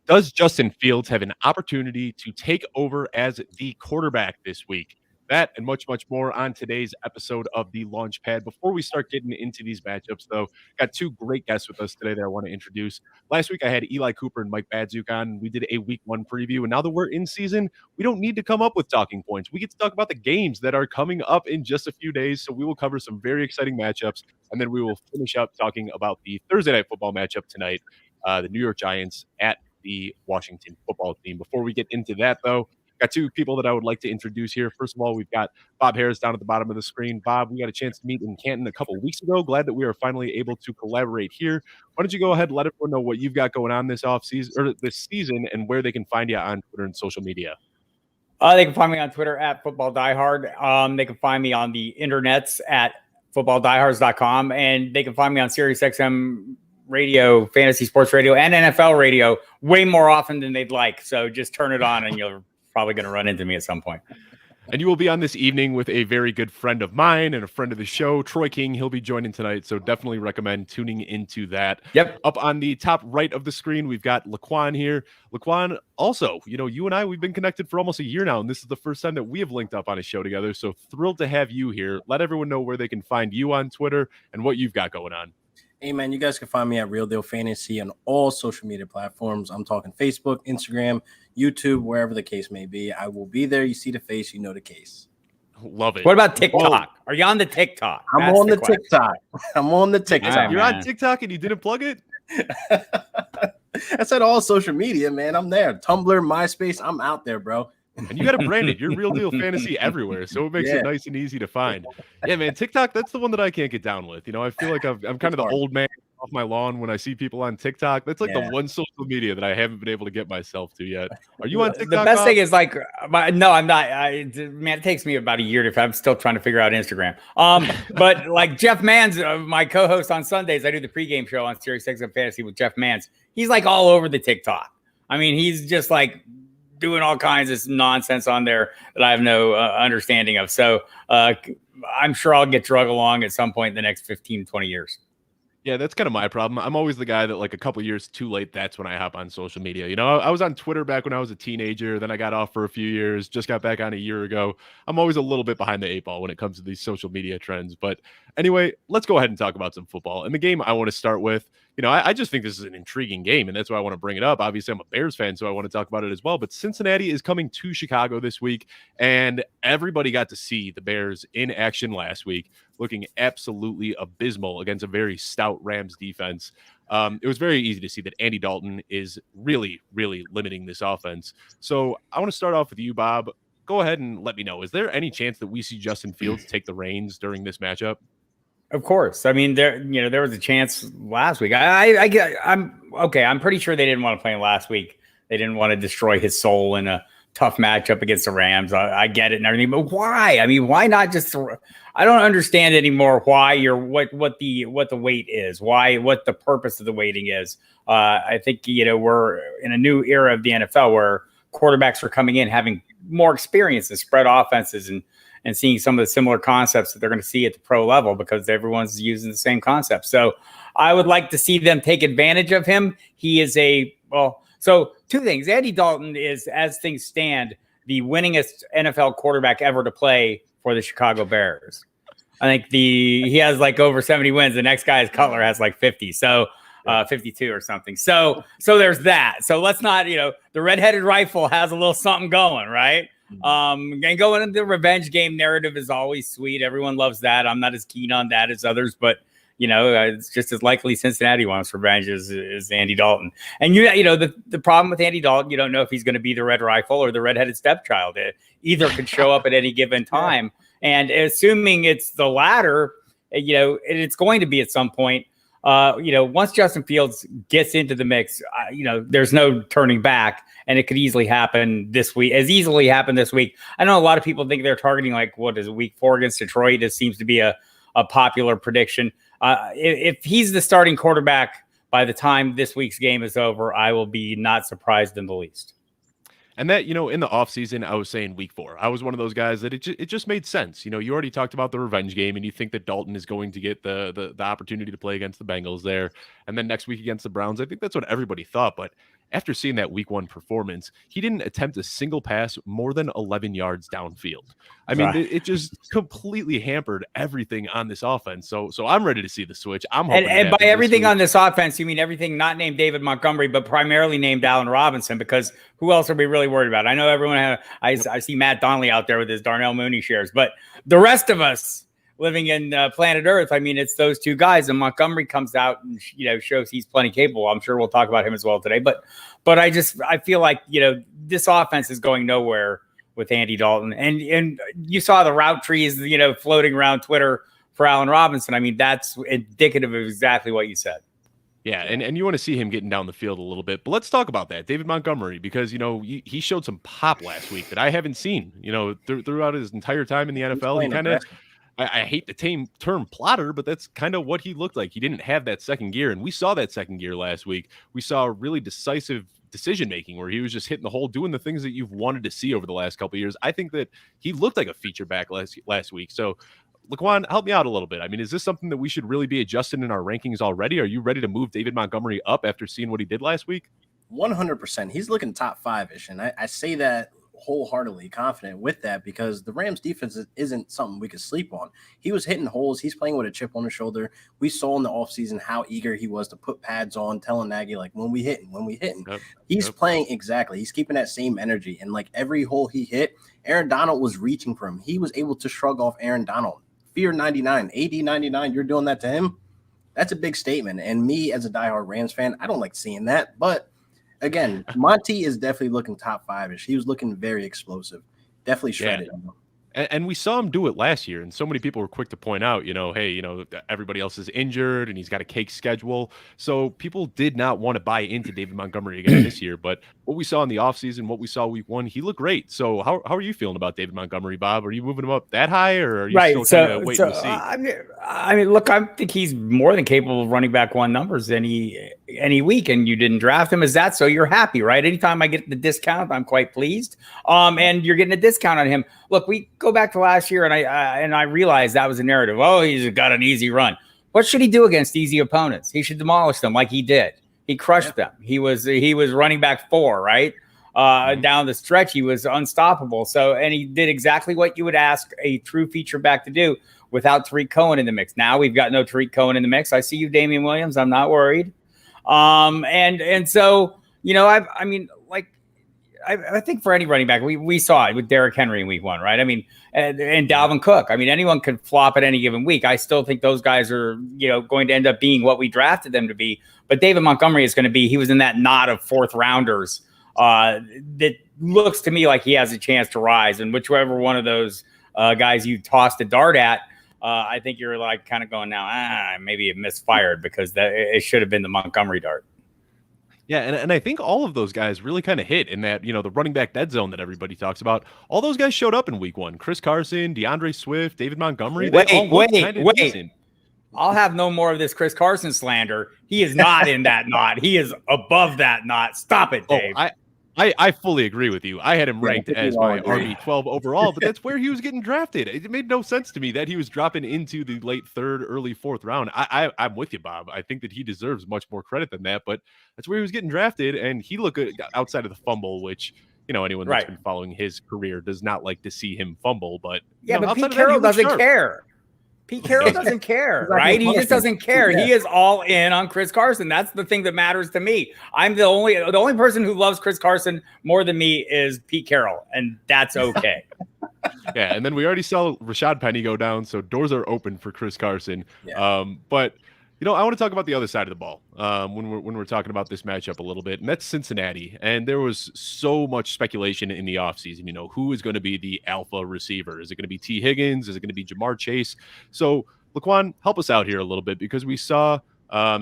Does Justin Fields have an opportunity to take over as the quarterback this week? That and much, much more on today's episode of The Launchpad. Before we start getting into these matchups, though, got two great guests with us today that I want to introduce. Last week, I had Eli Cooper and Mike Badzuk on. We did a week one preview, and now that we're in season, we don't need to come up with talking points. We get to talk about the games that are coming up in just a few days, so we will cover some very exciting matchups, and then we will finish up talking about the Thursday Night Football matchup tonight, the New York Giants at the Washington football team. Before we get into that, though, got two people that I would like to introduce here. First of all, we've got Bob Harris down at the bottom of the screen. Bob, we got a chance to meet in Canton a couple of weeks ago. Glad that we are finally able to collaborate here. Why don't you go ahead and let everyone know what you've got going on this offseason or this season and where they can find you on Twitter and social media? They can find me on Twitter at Football Diehard. They can find me on the internets at footballdiehards.com, and they can find me on SiriusXM radio, fantasy sports radio, and NFL radio way more often than they'd like. So just turn it on and you're probably going to run into me at some point. And you will be on this evening with a very good friend of mine and a friend of the show, Troy King. He'll be joining tonight, so definitely recommend tuning into that. Yep. Up on the top right of the screen, we've got LaQuan here. LaQuan, also, you and I, we've been connected for almost a year now, and this is the first time that we have linked up on a show together, so thrilled to have you here. Let everyone know where they can find you on Twitter and what you've got going on. Hey, man, you guys can find me at Real Deal Fantasy on all social media platforms. I'm talking Facebook, Instagram, YouTube, wherever the case may be. I will be there. You see the face, you know the case. Love it. What about TikTok? Are you on the TikTok? I'm on the TikTok. I'm on the TikTok. Right, You're man. on TikTok and you didn't plug it? I said all social media, man. I'm there. Tumblr, MySpace, I'm out there, bro. And you got it branded. You're Real Deal Fantasy everywhere, so it makes it nice and easy to find. Yeah, man, TikTok, that's the one that I can't get down with. I feel like I'm kind of the old man off my lawn when I see people on TikTok. That's like the one social media that I haven't been able to get myself to yet. Are you on TikTok? The best thing is like, no, I'm not. Man, it takes me about a year I'm still trying to figure out Instagram. But like Jeff Mans, my co-host on Sundays, I do the pregame show on SiriusXM Fantasy with Jeff Mans. He's like all over the TikTok. I mean, he's just like doing all kinds of nonsense on there that I have no understanding of. So I'm sure I'll get drug along at some point in the next 15, 20 years. Yeah, that's kind of my problem. I'm always the guy that like a couple years too late, that's when I hop on social media. I was on Twitter back when I was a teenager. Then I got off for a few years, just got back on a year ago. I'm always a little bit behind the eight ball when it comes to these social media trends. But anyway, let's go ahead and talk about some football. And the game I want to start with, I just think this is an intriguing game, and that's why I want to bring it up. Obviously, I'm a Bears fan, so I want to talk about it as well. But Cincinnati is coming to Chicago this week, and everybody got to see the Bears in action last week, looking absolutely abysmal against a very stout Rams defense. It was very easy to see that Andy Dalton is really, really limiting this offense. So I want to start off with you, Bob. Go ahead and let me know. Is there any chance that we see Justin Fields take the reins during this matchup? Of course. I mean, there was a chance last week. I'm okay. I'm pretty sure they didn't want to play him last week. They didn't want to destroy his soul in a tough matchup against the Rams. I get it and everything, but why? I mean, why not just? I don't understand anymore why what the weight is. What the purpose of the weighting is. I think we're in a new era of the NFL where quarterbacks are coming in having more experience in spread offenses and seeing some of the similar concepts that they're going to see at the pro level because everyone's using the same concept. So I would like to see them take advantage of him. He is so two things. Andy Dalton is, as things stand, the winningest NFL quarterback ever to play for the Chicago Bears. I think he has like over 70 wins. The next guy, Cutler, has like 50. So 52 or something. So there's that. So let's not, the redheaded rifle has a little something going, right? And going into the revenge game narrative is always sweet. Everyone loves that. I'm not as keen on that as others, but it's just as likely Cincinnati wants revenge as Andy Dalton. And the problem with Andy Dalton, you don't know if he's going to be the red rifle or the redheaded stepchild. Either could show up at any given time. And assuming it's the latter, it's going to be at some point. Once Justin Fields gets into the mix, there's no turning back, and it could easily happen this week. I know a lot of people think they're targeting week 4 against Detroit. This seems to be a popular prediction. If he's the starting quarterback by the time this week's game is over, I will be not surprised in the least. And that, in the offseason, I was saying week 4. I was one of those guys that it just made sense. You already talked about the revenge game, and you think that Dalton is going to get the opportunity to play against the Bengals there. And then next week against the Browns, I think that's what everybody thought. But after seeing that week 1 performance, he didn't attempt a single pass more than 11 yards downfield. I mean, it just completely hampered everything on this offense. So I'm ready to see the switch. I'm hoping. And by everything on this offense, you mean everything not named David Montgomery, but primarily named Allen Robinson, because who else are we really worried about? I know everyone I see Matt Donnelly out there with his Darnell Mooney shares, but the rest of us living in planet Earth, I mean, it's those two guys. And Montgomery comes out and, shows he's plenty capable. I'm sure we'll talk about him as well today. But I feel like, this offense is going nowhere with Andy Dalton. And you saw the route trees, floating around Twitter for Allen Robinson. I mean, that's indicative of exactly what you said. Yeah, and you want to see him getting down the field a little bit. But let's talk about that, David Montgomery, because, he showed some pop last week that I haven't seen, throughout his entire time in the NFL. He kind of – I hate the term plotter, but that's kind of what he looked like. He didn't have that second gear, and we saw that second gear last week. We saw really decisive decision-making where he was just hitting the hole, doing the things that you've wanted to see over the last couple of years. I think that he looked like a feature back last week. So, LaQuan, help me out a little bit. I mean, is this something that we should really be adjusting in our rankings already? Are you ready to move David Montgomery up after seeing what he did last week? 100%. He's looking top 5-ish, and I say that wholeheartedly confident with that because the Rams defense isn't something we could sleep on. He was hitting holes. He's playing with a chip on his shoulder. We saw in the offseason how eager he was to put pads on, telling Nagy, like, when we hitting. He's playing exactly. He's keeping that same energy. And like every hole he hit, Aaron Donald was reaching for him. He was able to shrug off Aaron Donald. Fear 99, AD 99, you're doing that to him? That's a big statement. And me as a diehard Rams fan, I don't like seeing that, but again, Monty is definitely looking top 5-ish. He was looking very explosive. Definitely shredded. Yeah. And we saw him do it last year, and so many people were quick to point out, hey, everybody else is injured, and he's got a cake schedule. So people did not want to buy into David Montgomery again this year. But what we saw in the offseason, what we saw week 1, he looked great. So how are you feeling about David Montgomery, Bob? Are you moving him up that high, or are you still kind of waiting to see? I mean, look, I think he's more than capable of running back 1 numbers any week, and you didn't draft him as that, so you're happy, right? Anytime I get the discount, I'm quite pleased. And you're getting a discount on him. Look, we go back to last year, and I realized that was a narrative. Oh, he's got an easy run. What should he do against easy opponents? He should demolish them like he did. He crushed them. He was running back 4, right? Down the stretch, he was unstoppable. So, and he did exactly what you would ask a true feature back to do without Tariq Cohen in the mix. Now we've got no Tariq Cohen in the mix. I see you, Damian Williams. I'm not worried. And so, I think for any running back, we saw it with Derrick Henry in week 1, right? I mean, and Dalvin Cook. I mean, anyone could flop at any given week. I still think those guys are, going to end up being what we drafted them to be. But David Montgomery is going to be, he was in that knot of 4th rounders that looks to me like he has a chance to rise. And whichever one of those guys you tossed a dart at, I think you're like kind of going now, maybe it misfired because it should have been the Montgomery dart. Yeah, and I think all of those guys really kind of hit in that, the running back dead zone that everybody talks about. All those guys showed up in week 1. Chris Carson, DeAndre Swift, David Montgomery. Wait. I'll have no more of this Chris Carson slander. He is not in that knot. He is above that knot. Stop it, Dave. I fully agree with you. I had him ranked as my RB12 overall, but that's where he was getting drafted. It made no sense to me that he was dropping into the late 3rd, early 4th round. I'm with you, Bob. I think that he deserves much more credit than that, but that's where he was getting drafted, and he looked good outside of the fumble, which, anyone that's been following his career does not like to see him fumble. But but Pete Carroll doesn't care. Pete Carroll doesn't care, right? He just doesn't care. Yeah. He is all in on Chris Carson. That's the thing that matters to me. I'm the only person who loves Chris Carson more than me is Pete Carroll, and that's okay. Yeah, and then we already saw Rashad Penny go down, so doors are open for Chris Carson. Yeah. But I want to talk about the other side of the ball when we're talking about this matchup a little bit, and that's Cincinnati. And there was so much speculation in the offseason, who is going to be the alpha receiver? Is it going to be T. Higgins? Is it going to be Jamar Chase? So, LaQuan, help us out here a little bit because we saw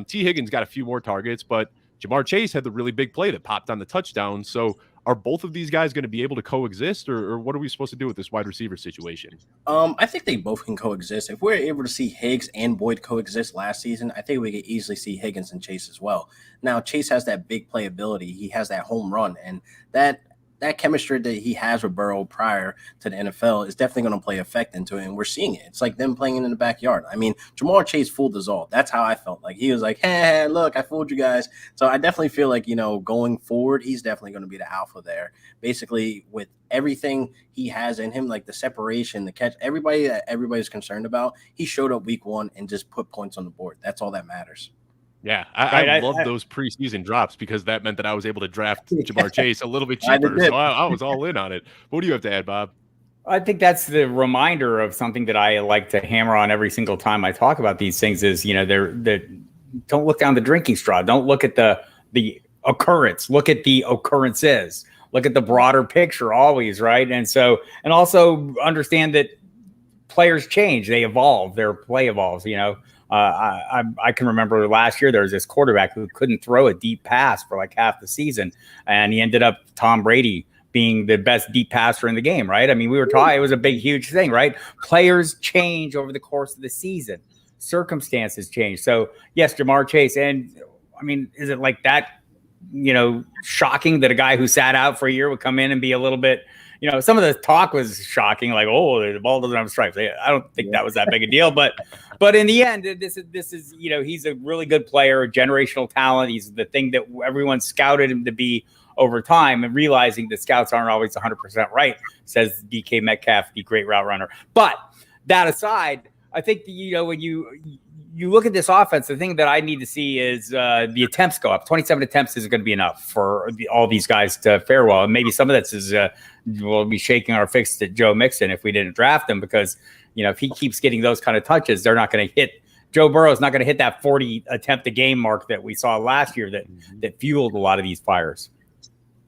T. Higgins got a few more targets, but Jamar Chase had the really big play that popped on the touchdown. So are both of these guys going to be able to coexist, or what are we supposed to do with this wide receiver situation? I think they both can coexist. If we're able to see Higgs and Boyd coexist last season, I think we could easily see Higgins and Chase as well. Now, Chase has that big playability. He has that home run, and that that chemistry that he has with Burrow prior to the NFL is definitely going to play effect into it, and we're seeing it. It's like them playing in the backyard. I mean, Jamar Chase fooled us all. That's how I felt. Like he was like, "Hey, look, I fooled you guys." So I definitely feel like, going forward, he's definitely going to be the alpha there. Basically, with everything he has in him, like the separation, the catch, everybody that everybody's concerned about, he showed up week 1 and just put points on the board. That's all that matters. Yeah, I love those preseason drops because that meant that I was able to draft Jamar Chase a little bit cheaper. So I was all in on it. What do you have to add, Bob? I think that's the reminder of something that I like to hammer on every single time I talk about these things is, don't look down the drinking straw. Don't look at the occurrence. Look at the occurrences. Look at the broader picture always, right? And also understand that players change. They evolve. Their play evolves, I can remember last year there was this quarterback who couldn't throw a deep pass for like half the season, and he ended up Tom Brady being the best deep passer in the game, right? I mean, we were taught it was a big, huge thing, right? Players change over the course of the season. Circumstances change. So, yes, Jamar Chase. And, I mean, is it like that, shocking that a guy who sat out for a year would come in and be a little bit – some of the talk was shocking, like, oh, the ball doesn't have stripes. I don't think that was that big a deal, but in the end, this is he's a really good player, a generational talent. He's the thing that everyone scouted him to be over time, and realizing that scouts aren't always 100% right, says DK Metcalf, the great route runner. But that aside, I think when you look at this offense, the thing that I need to see is the attempts go up. 27 attempts isn't going to be enough for all these guys to fare well. And maybe some of this is we'll be shaking our fists at Joe Mixon if we didn't draft him because, if he keeps getting those kind of touches, they're not going to hit. Joe Burrow is not going to hit that 40 attempt a game mark that we saw last year that fueled a lot of these fires.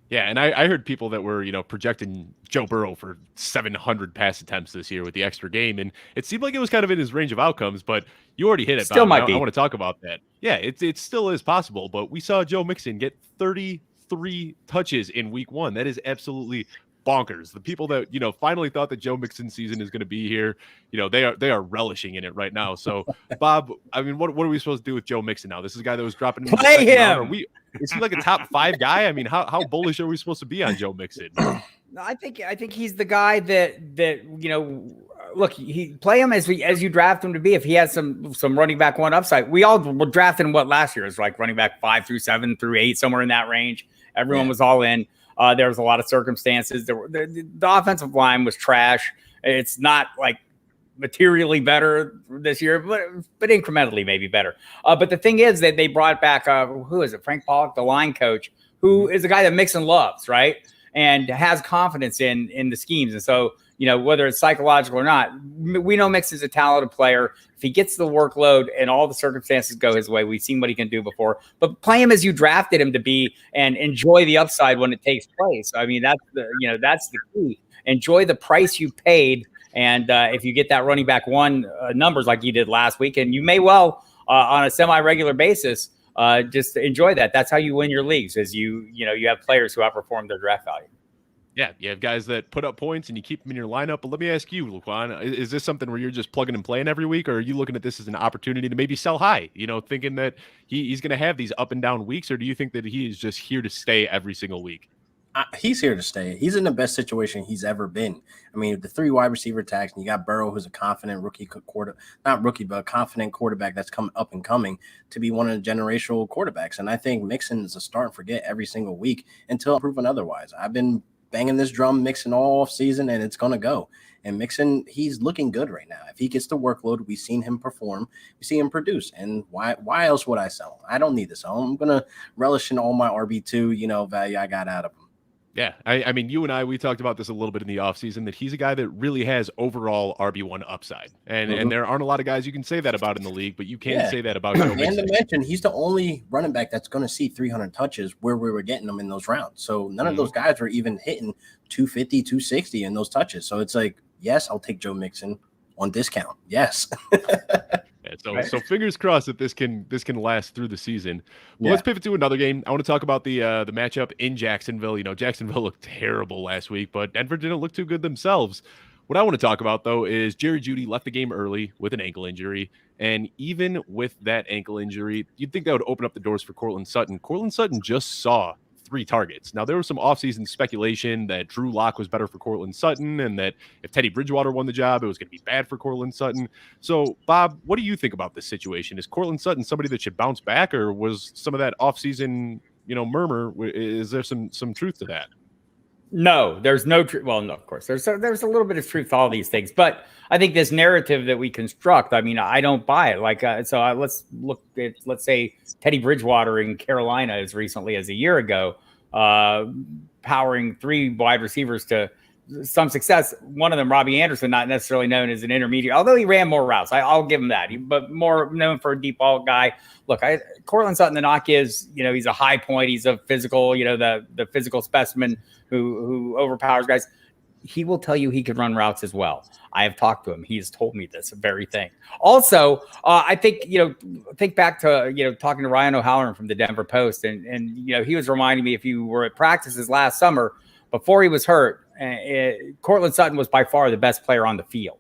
Yeah, and I heard people that were, projecting Joe Burrow for 700 pass attempts this year with the extra game, and it seemed like it was kind of in his range of outcomes, but you already hit it. Still Bob. might be. I want to talk about that. Yeah, it still is possible, but we saw Joe Mixon get 33 touches in week 1. That is absolutely bonkers. The people that, finally thought that Joe Mixon season is going to be here, they are relishing in it right now. So, Bob, I mean, what are we supposed to do with Joe Mixon now? This is a guy that was dropping in play him. Is he like a top 5 guy? I mean, how bullish are we supposed to be on Joe Mixon? I think he's the guy that look, he play him as you draft him to be. If he has some running back 1 upside, we all were drafting what last year is like running back 5 through 7 through 8, somewhere in that range. Everyone was all in. There was a lot of circumstances. The offensive line was trash. It's not like materially better this year, but incrementally maybe better. But the thing is that they brought back who is it? Frank Pollock, the line coach, who is a guy that Mixon loves, right? And has confidence in the schemes. And so, whether it's psychological or not, we know Mixon's a talented player. If he gets the workload and all the circumstances go his way, we've seen what he can do before. But play him as you drafted him to be and enjoy the upside when it takes place. I mean, that's the key. Enjoy the price you paid. And if you get that running back 1 numbers like you did last week, and you may well on a semi-regular basis, just enjoy that. That's how you win your leagues, is you have players who outperform their draft value. Yeah, you have guys that put up points and you keep them in your lineup. But let me ask you, LaQuan, is this something where you're just plugging and playing every week, or are you looking at this as an opportunity to maybe sell high, thinking that he's going to have these up and down weeks, or do you think that he is just here to stay every single week? He's here to stay. He's in the best situation he's ever been. I mean, the 3 wide receiver tags, and you got Burrow, who's a confident confident quarterback that's coming up and coming to be one of the generational quarterbacks. And I think Mixon is a start and forget every single week until proven otherwise. I've been banging this drum Mixon all off season, and it's going to go. And Mixon, he's looking good right now. If he gets the workload, we've seen him perform. We see him produce. And why else would I sell him? I don't need to sell him. I'm going to relish in all my RB2, value I got out of him. Yeah, I mean, you and we talked about this a little bit in the offseason, that he's a guy that really has overall RB1 upside. And there aren't a lot of guys you can say that about in the league, but you can say that about Joe Mixon. And to mention, he's the only running back that's going to see 300 touches where we were getting them in those rounds. So none of those guys were even hitting 250, 260 in those touches. So it's like, yes, I'll take Joe Mixon on discount. Yes. So fingers crossed that this can last through the season. Well, let's pivot to another game. I want to talk about the matchup in Jacksonville. Jacksonville looked terrible last week, but Denver didn't look too good themselves. What I want to talk about, though, is Jerry Jeudy left the game early with an ankle injury. And even with that ankle injury, you'd think that would open up the doors for Cortland Sutton. Cortland Sutton just saw 3 targets. Now, there was some offseason speculation that Drew Lock was better for Cortland Sutton and that if Teddy Bridgewater won the job, it was going to be bad for Cortland Sutton. So, Bob, what do you think about this situation? Is Cortland Sutton somebody that should bounce back, or was some of that offseason, murmur, is there some truth to that? No, there's no truth. Well, no, of course, there's a little bit of truth to all these things, but I think this narrative that we construct, I mean, I don't buy it. Let's look at, let's say, Teddy Bridgewater in Carolina as recently as a year ago, powering 3 wide receivers to some success. One of them, Robbie Anderson, not necessarily known as an intermediate, although he ran more routes. I'll give him that, but more known for a deep ball guy. Look, Cortland Sutton, the knock is, he's a high point. He's a physical, the physical specimen who overpowers guys. He will tell you he could run routes as well. I have talked to him. He has told me this very thing. Also, I think, think back to, talking to Ryan O'Halloran from the Denver Post. And he was reminding me, if you were at practices last summer, before he was hurt, Cortland Sutton was by far the best player on the field,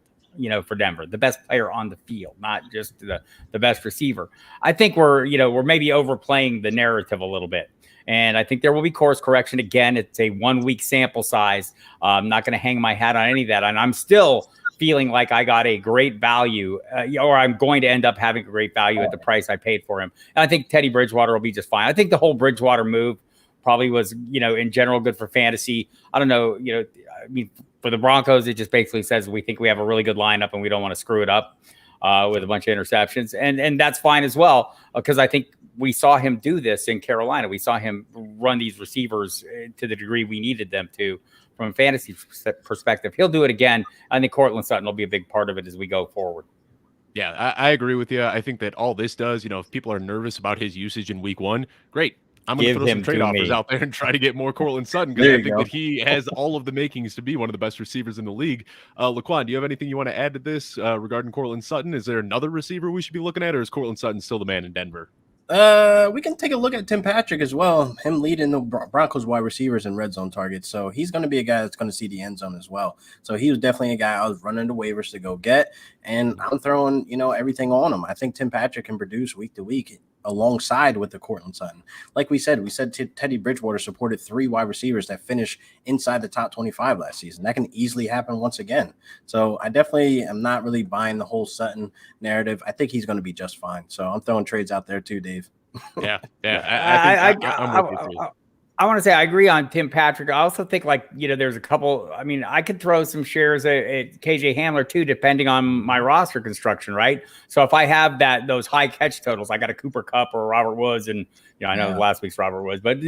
for Denver, the best player on the field, not just the best receiver. I think we're maybe overplaying the narrative a little bit. And I think there will be course correction. Again, it's a 1-week sample size. I'm not going to hang my hat on any of that. And I'm still feeling like I got a great value, or I'm going to end up having a great value at the price I paid for him. And I think Teddy Bridgewater will be just fine. I think the whole Bridgewater move probably was, in general, good for fantasy. I don't know, I mean, for the Broncos, it just basically says we think we have a really good lineup and we don't want to screw it up with a bunch of interceptions. And that's fine as well, because I think we saw him do this in Carolina. We saw him run these receivers to the degree we needed them to from a fantasy perspective. He'll do it again. I think Cortland Sutton will be a big part of it as we go forward. Yeah, I agree with you. I think that all this does, if people are nervous about his usage in week 1, great. I'm going to throw some trade offers out there and try to get more Cortland Sutton, because I think that he has all of the makings to be one of the best receivers in the league. LaQuan, do you have anything you want to add to this regarding Cortland Sutton? Is there another receiver we should be looking at, or is Cortland Sutton still the man in Denver? We can take a look at Tim Patrick as well. Him leading the Broncos wide receivers in red zone targets. So he's going to be a guy that's going to see the end zone as well. So he was definitely a guy I was running the waivers to go get. And I'm throwing, everything on him. I think Tim Patrick can produce week to week alongside with the Cortland Sutton. Like we said Teddy Bridgewater supported 3 wide receivers that finished inside the top 25 last season. That can easily happen once again. So I definitely am not really buying the whole Sutton narrative. I think he's going to be just fine. So I'm throwing trades out there too, Dave. Yeah. I'm with you too. I want to say I agree on Tim Patrick. I also think there's a couple. I mean, I could throw some shares at KJ Hamler too, depending on my roster construction, right? So if I have those high catch totals, I got a Cooper Kupp or Robert Woods, and I know last week's Robert Woods, but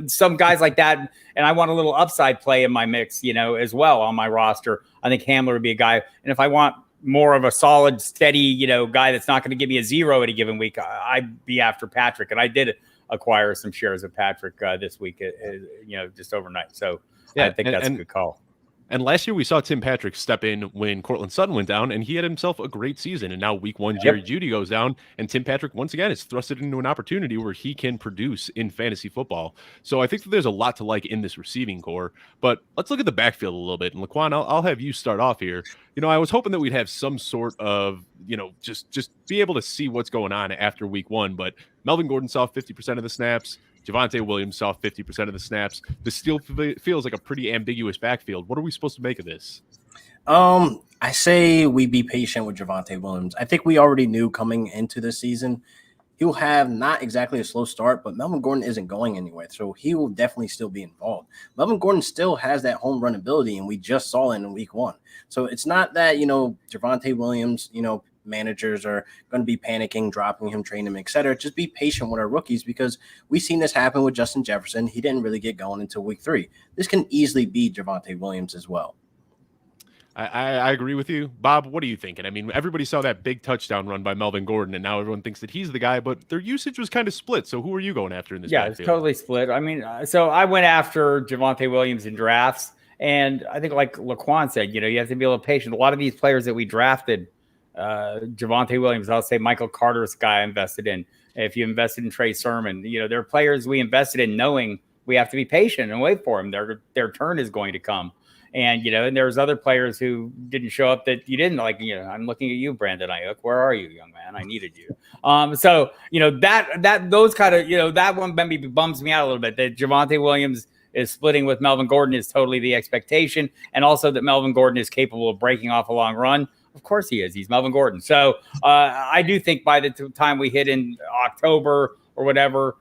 some guys like that, and I want a little upside play in my mix, as well on my roster. I think Hamler would be a guy, and if I want more of a solid, steady, guy that's not going to give me a 0 at a given week, I'd be after Patrick, and I did acquire some shares of Patrick this week, just overnight. So I think that's a good call. And last year we saw Tim Patrick step in when Cortland Sutton went down, and he had himself a great season. And now week 1, Jerry Jeudy goes down, and Tim Patrick once again is thrusted into an opportunity where he can produce in fantasy football. So I think that there's a lot to like in this receiving core. But let's look at the backfield a little bit. And LaQuan, I'll have you start off here. I was hoping that we'd have some sort of, just be able to see what's going on after week 1. But Melvin Gordon saw 50% of the snaps. Devante Williams saw 50% of the snaps. This still feels like a pretty ambiguous backfield. What are we supposed to make of this? I say we be patient with Devante Williams. I think we already knew coming into this season he'll have not exactly a slow start, but Melvin Gordon isn't going anywhere, so he will definitely still be involved. Melvin Gordon still has that home run ability, and we just saw it in week 1. So it's not that, Devante Williams, managers are going to be panicking, dropping him, training him, etc. Just be patient with our rookies, because we've seen this happen with Justin Jefferson. He didn't really get going until week 3. This can easily be Devante Williams as well. I agree with you. Bob, what are you thinking? I mean, everybody saw that big touchdown run by Melvin Gordon, and now everyone thinks that he's the guy, but their usage was kind of split. So who are you going after in this backfield? It's totally split. I mean, so I went after Devante Williams in drafts, and I think like LaQuan said, you have to be a little patient. A lot of these players that we drafted, Devante Williams, I'll say Michael Carter's guy I invested in. If you invested in Trey Sermon, there are players we invested in knowing we have to be patient and wait for them. Their turn is going to come. And, and there's other players who didn't show up that you didn't like. I'm looking at you, Brandon Ayuk. Where are you, young man? I needed you. So, those kind of, that one maybe bums me out a little bit, that Javonte Williams is splitting with Melvin Gordon is totally the expectation. And also that Melvin Gordon is capable of breaking off a long run. Of course he is. He's Melvin Gordon. So I do think by the time we hit in October or whatever,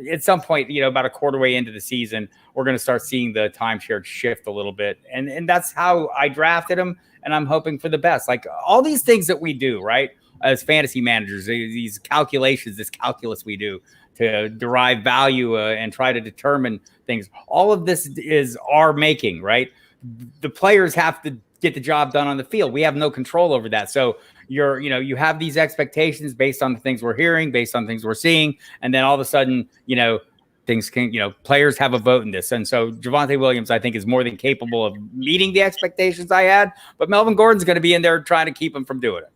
at some point, about a quarter way into the season, we're going to start seeing the timeshare shift a little bit. And that's how I drafted him. And I'm hoping for the best. Like all these things that we do, right, as fantasy managers, these calculations, this calculus we do to derive value and try to determine things. All of this is our making, right? The players have to get the job done on the field. We have no control over that. So you have these expectations based on the things we're hearing, based on things we're seeing. And then all of a sudden, things can, players have a vote in this. And so Javonte Williams, I think, is more than capable of meeting the expectations I had, but Melvin Gordon's going to be in there trying to keep him from doing it.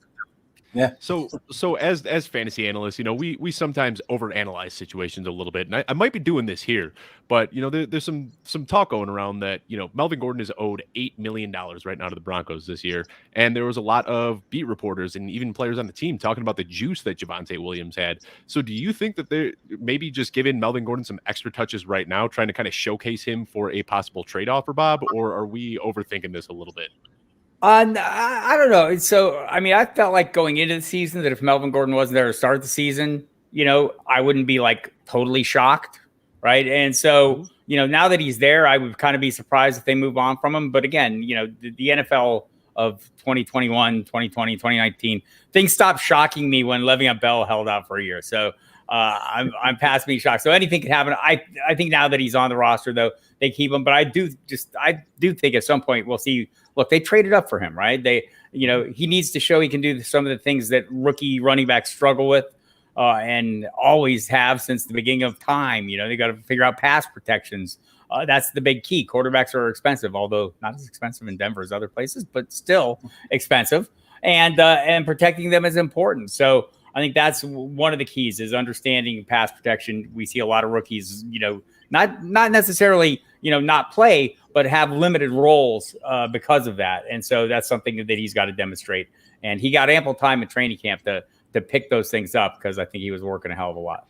Yeah. So as fantasy analysts, we sometimes overanalyze situations a little bit, and I might be doing this here, but there's some talk going around that Melvin Gordon is owed $8 million right now to the Broncos this year, and there was a lot of beat reporters and even players on the team talking about the juice that Javonte Williams had. So do you think that they're maybe just giving Melvin Gordon some extra touches right now, trying to kind of showcase him for a possible trade offer, Bob, or are we overthinking this a little bit? I don't know. So, I felt like going into the season that if Melvin Gordon wasn't there to start the season, I wouldn't be like totally shocked. Right. And so, now that he's there, I would kind of be surprised if they move on from him. But again, the NFL of 2021, 2020, 2019, things stopped shocking me when Le'Veon Bell held out for a year. So I'm past being shocked. So anything can happen. I think now that he's on the roster, though, they keep him. But I do think at some point we'll see. Look, they traded up for him, right? He needs to show he can do some of the things that rookie running backs struggle with and always have since the beginning of time. They got to figure out pass protections. That's the big key. Quarterbacks are expensive, although not as expensive in Denver as other places, but still expensive. And protecting them is important. So I think that's one of the keys is understanding pass protection. We see a lot of rookies, not necessarily, not play, but have limited roles because of that. And so that's something that he's got to demonstrate. And he got ample time in training camp to pick those things up because I think he was working a hell of a lot.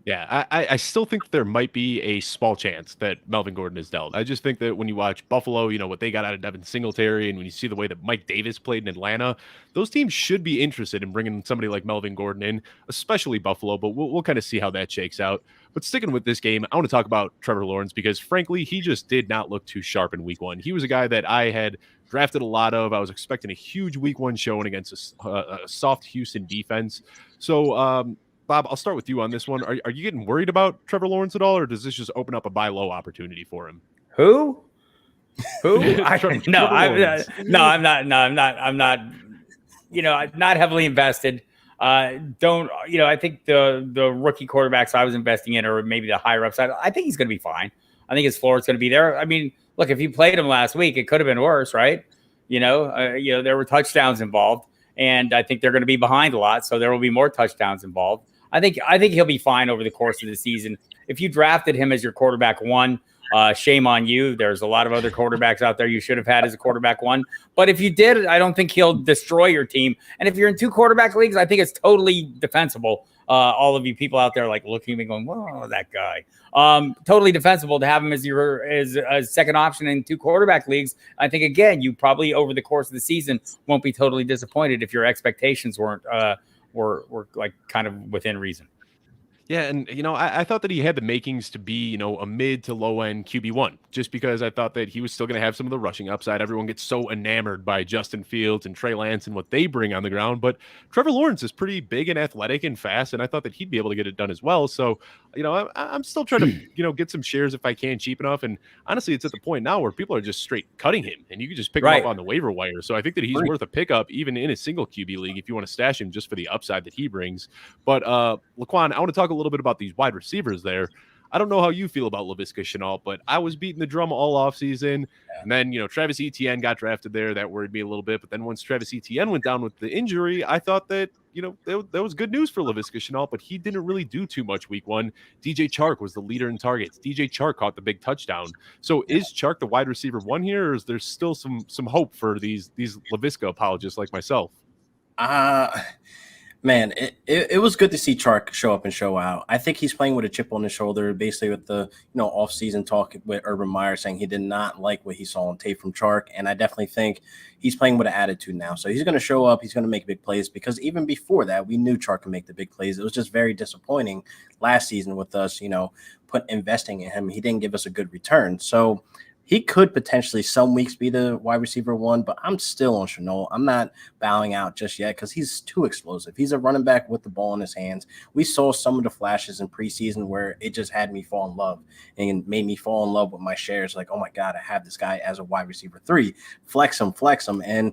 Yeah, I still think there might be a small chance that Melvin Gordon is dealt. I just think that when you watch Buffalo, what they got out of Devin Singletary, and when you see the way that Mike Davis played in Atlanta, those teams should be interested in bringing somebody like Melvin Gordon in, especially Buffalo, but we'll kind of see how that shakes out. But sticking with this game, I want to talk about Trevor Lawrence because, frankly, he just did not look too sharp in week one. He was a guy that I had drafted a lot of. I was expecting a huge week one showing against a soft Houston defense. So, Bob, I'll start with you on this one. Are you getting worried about Trevor Lawrence at all, or does this just open up a buy low opportunity for him? Who? I'm not. I'm not. Not heavily invested. I think the rookie quarterbacks I was investing in, or maybe the higher upside, I think he's going to be fine. I think his floor is going to be there. Look, if you played him last week, it could have been worse, right? There were touchdowns involved, and I think they're going to be behind a lot, so there will be more touchdowns involved. I think he'll be fine over the course of the season. If you drafted him as your quarterback one, shame on you. There's a lot of other quarterbacks out there you should have had as a quarterback one. But if you did, I don't think he'll destroy your team. And if you're in 2 quarterback leagues, I think it's totally defensible. All of you people out there like looking at me going, whoa, that guy. Totally defensible to have him as a second option in 2 quarterback leagues. I think, again, you probably over the course of the season won't be totally disappointed if your expectations weren't were like kind of within reason. Yeah, and I thought that he had the makings to be, a mid to low end QB1, just because I thought that he was still going to have some of the rushing upside. Everyone gets so enamored by Justin Fields and Trey Lance and what they bring on the ground, but Trevor Lawrence is pretty big and athletic and fast, and I thought that he'd be able to get it done as well. So, I'm still trying to, get some shares if I can cheap enough. And honestly, it's at the point now where people are just straight cutting him, and you can just pick him up on the waiver wire. So I think that he's worth a pickup even in a single QB league if you want to stash him just for the upside that he brings. But LaQuan, I want to talk a little bit about these wide receivers there. I don't know how you feel about Laviska Shenault, but I was beating the drum all offseason. And then, Travis Etienne got drafted there. That worried me a little bit. But then once Travis Etienne went down with the injury, I thought that, that was good news for Laviska Shenault, but he didn't really do too much week one. DJ Chark was the leader in targets. DJ Chark caught the big touchdown. So is Chark the wide receiver one here, or is there still some hope for these Laviska apologists like myself? Man, it was good to see Chark show up and show out. I think he's playing with a chip on his shoulder, basically with the off-season talk with Urban Meyer saying he did not like what he saw on tape from Chark, and I definitely think he's playing with an attitude now. So he's going to show up, he's going to make big plays, because even before that, we knew Chark could make the big plays. It was just very disappointing last season with us, investing in him. He didn't give us a good return. So he could potentially some weeks be the wide receiver one, but I'm still on Shenault. I'm not bowing out just yet because he's too explosive. He's a running back with the ball in his hands. We saw some of the flashes in preseason where it just had me fall in love and made me fall in love with my shares. Like, oh my God, I have this guy as a wide receiver 3. Flex him. And,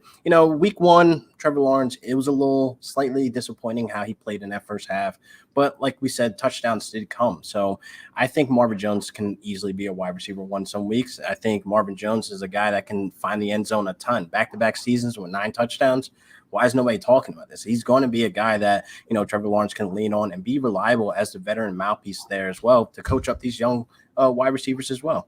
week one, Trevor Lawrence, it was a little slightly disappointing how he played in that first half. But like we said, touchdowns did come. So I think Marvin Jones can easily be a wide receiver one some weeks. I think Marvin Jones is a guy that can find the end zone a ton. Back-to-back seasons with 9 touchdowns. Why is nobody talking about this? He's going to be a guy that, Trevor Lawrence can lean on and be reliable as the veteran mouthpiece there as well to coach up these young wide receivers as well.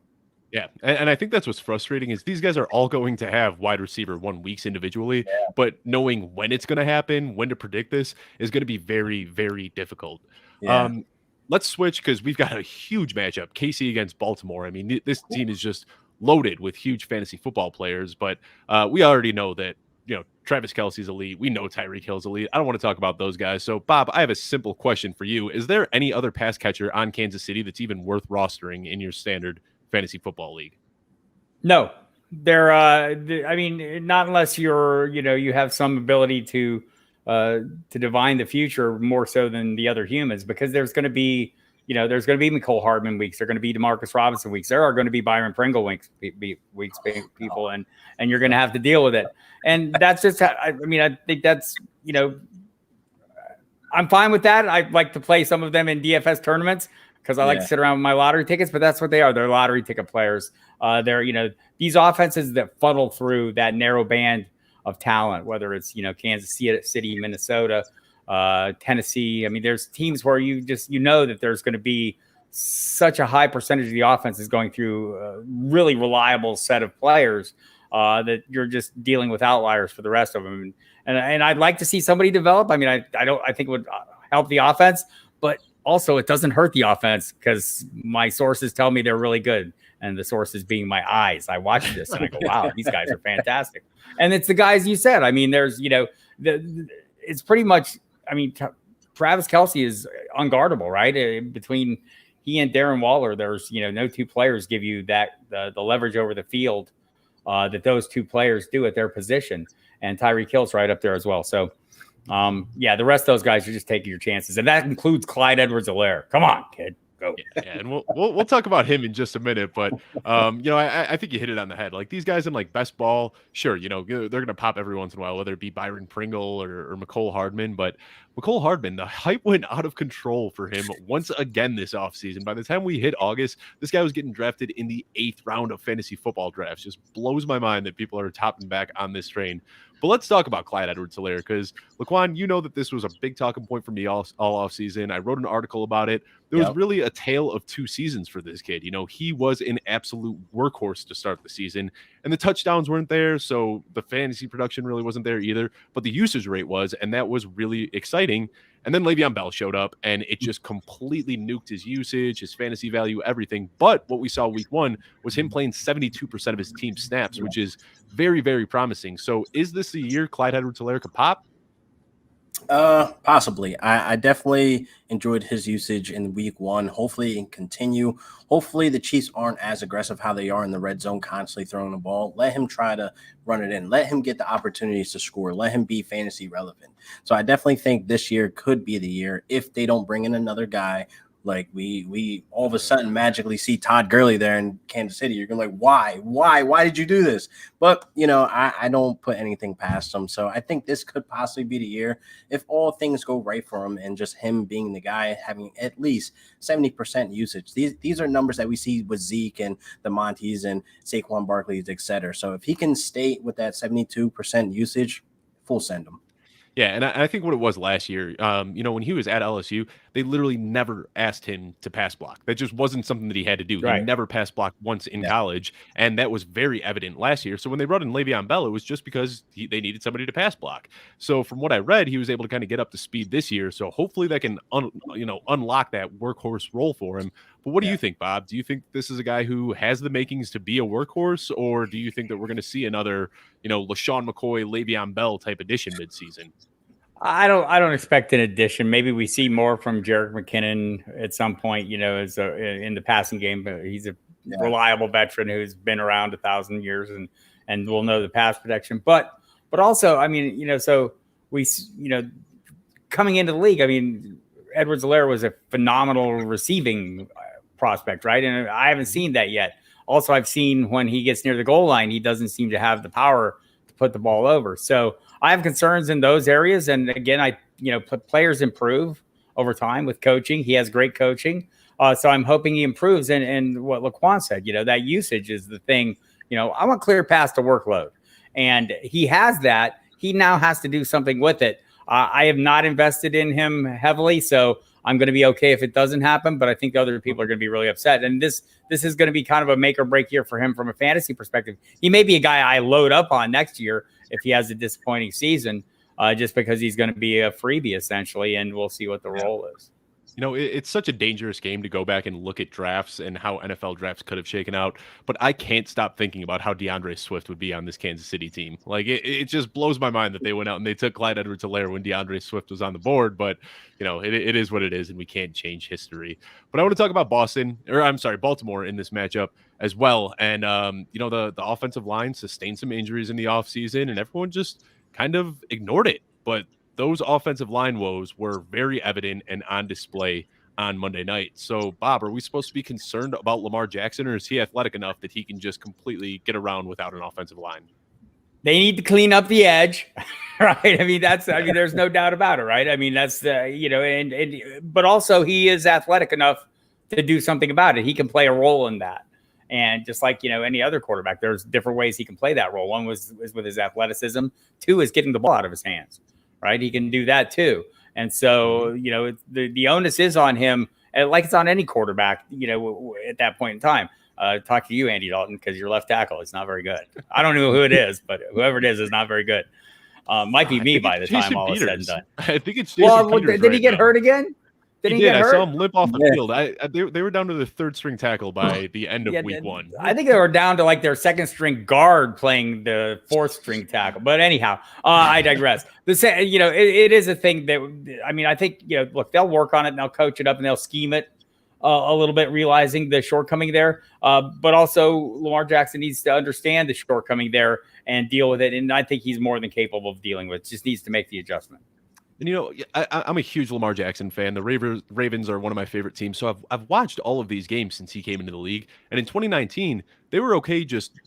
Yeah, and I think that's what's frustrating is these guys are all going to have wide receiver 1 weeks individually, but knowing when it's going to happen, when to predict this is going to be very, very difficult. Yeah. Let's switch because we've got a huge matchup, KC against Baltimore. I mean, this team is just loaded with huge fantasy football players, but we already know that, Travis Kelce's elite. We know Tyreek Hill's elite. I don't want to talk about those guys. So, Bob, I have a simple question for you. Is there any other pass catcher on Kansas City that's even worth rostering in your standard fantasy football league? No, they're I mean, not unless you're, you have some ability to divine the future more so than the other humans, because there's going to be, there's going to be McCole Hardman weeks. There are going to be DeMarcus Robinson weeks. There are going to be Byron Pringle weeks, people, and you're going to have to deal with it. And that's just, I think that's, I'm fine with that. I like to play some of them in DFS tournaments, because I like to sit around with my lottery tickets, but that's what they are. They're lottery ticket players. They're, these offenses that funnel through that narrow band of talent, whether it's, Kansas City, Minnesota, Tennessee. I mean, there's teams where you just, that there's going to be such a high percentage of the offense is going through a really reliable set of players that you're just dealing with outliers for the rest of them. And I'd like to see somebody develop. I mean, I think it would help the offense, but also it doesn't hurt the offense because my sources tell me they're really good. And the sources being my eyes. I watch this and I go, wow, these guys are fantastic. And it's the guys you said. I mean, there's, it's pretty much, Travis Kelce is unguardable, right? Between he and Darren Waller, there's, no two players give you that, the leverage over the field that those two players do at their position. And Tyreek Hill's right up there as well. So, the rest of those guys are just taking your chances. And that includes Clyde Edwards-Helaire. Come on, kid. Go. Yeah, and we'll talk about him in just a minute, but I think you hit it on the head. Like these guys in like best ball, sure, they're gonna pop every once in a while, whether it be Byron Pringle or McCole Hardman. But McCole Hardman, the hype went out of control for him once again this offseason. By the time we hit August, this guy was getting drafted in the 8th round of fantasy football drafts. Just blows my mind that people are topping back on this train. But let's talk about Clyde Edwards-Helaire because, LaQuan, that this was a big talking point for me all offseason. I wrote an article about it. There was really a tale of 2 seasons for this kid. He was an absolute workhorse to start the season, and the touchdowns weren't there, so the fantasy production really wasn't there either, but the usage rate was, and that was really exciting. And then Le'Veon Bell showed up, and it just completely nuked his usage, his fantasy value, everything. But what we saw week 1 was him playing 72% of his team snaps, which is very, very promising. So is this the year Clyde Edwards-Helaire could pop? Possibly. I definitely enjoyed his usage in week 1. Hopefully it can continue. Hopefully the Chiefs aren't as aggressive how they are in the red zone, constantly throwing the ball. Let him try to run it in. Let him get the opportunities to score. Let him be fantasy relevant. So I definitely think this year could be the year if they don't bring in another guy Like we all of a sudden magically see Todd Gurley there in Kansas City. You're going to like, why did you do this? But, I don't put anything past him. So I think this could possibly be the year if all things go right for him and just him being the guy having at least 70% usage. These are numbers that we see with Zeke and the Montes and Saquon Barkley, et cetera. So if he can stay with that 72% usage, full send him. Yeah, and I think what it was last year, when he was at LSU, they literally never asked him to pass block. That just wasn't something that he had to do. Right. He never pass blocked once in college, and that was very evident last year. So when they brought in Le'Veon Bell, it was just because they needed somebody to pass block. So from what I read, he was able to kind of get up to speed this year. So hopefully that can unlock that workhorse role for him. But what do you think, Bob? Do you think this is a guy who has the makings to be a workhorse, or do you think that we're going to see another, LaShawn McCoy, Le'Veon Bell type addition midseason? I don't expect an addition. Maybe we see more from Jerick McKinnon at some point, in the passing game. But he's a reliable veteran who's been around 1,000 years and will know the pass protection. But also, so we, coming into the league, Edwards-Helaire was a phenomenal receiving prospect, right? And I haven't seen that yet. Also, I've seen when he gets near the goal line, he doesn't seem to have the power to put the ball over. So I have concerns in those areas. And again, players improve over time with coaching. He has great coaching. So I'm hoping he improves. And what LaQuan said, that usage is the thing. I want clear past the workload. And he has that. He now has to do something with it. I have not invested in him heavily, so I'm going to be okay if it doesn't happen. But I think other people are going to be really upset. And this is going to be kind of a make or break year for him from a fantasy perspective. He may be a guy I load up on next year if he has a disappointing season, just because he's going to be a freebie essentially, and we'll see what the role is. It's such a dangerous game to go back and look at drafts and how NFL drafts could have shaken out. But I can't stop thinking about how DeAndre Swift would be on this Kansas City team. Like, it just blows my mind that they went out and they took Clyde Edwards-Helaire when DeAndre Swift was on the board. But, it is what it is, and we can't change history. But I want to talk about Baltimore in this matchup as well. And, the offensive line sustained some injuries in the offseason, and everyone just kind of ignored it. But those offensive line woes were very evident and on display on Monday night. So, Bob, are we supposed to be concerned about Lamar Jackson, or is he athletic enough that he can just completely get around without an offensive line? They need to clean up the edge, right? There's no doubt about it, right? That's but also he is athletic enough to do something about it. He can play a role in that. And just like, any other quarterback, there's different ways he can play that role. One is with his athleticism. Two is getting the ball out of his hands. Right, he can do that too, and so the onus is on him, like it's on any quarterback. At that point in time, talk to you, Andy Dalton, because your left tackle is not very good. I don't know who it is, but whoever it is not very good. Might be me by the time all is said and done. I think it's Jason Peters. Did he get hurt again? Did he get hurt? I saw him limp off the field. They were down to the third string tackle by the end of week one. I think they were down to like their second string guard playing the fourth string tackle. But anyhow, I digress. It is a thing that, I think, look, they'll work on it and they'll coach it up and they'll scheme it a little bit, realizing the shortcoming there. But also Lamar Jackson needs to understand the shortcoming there and deal with it. And I think he's more than capable of dealing with it. Just needs to make the adjustment. And, I'm a huge Lamar Jackson fan. The Ravens are one of my favorite teams. So I've watched all of these games since he came into the league. And in 2019, they were okay just,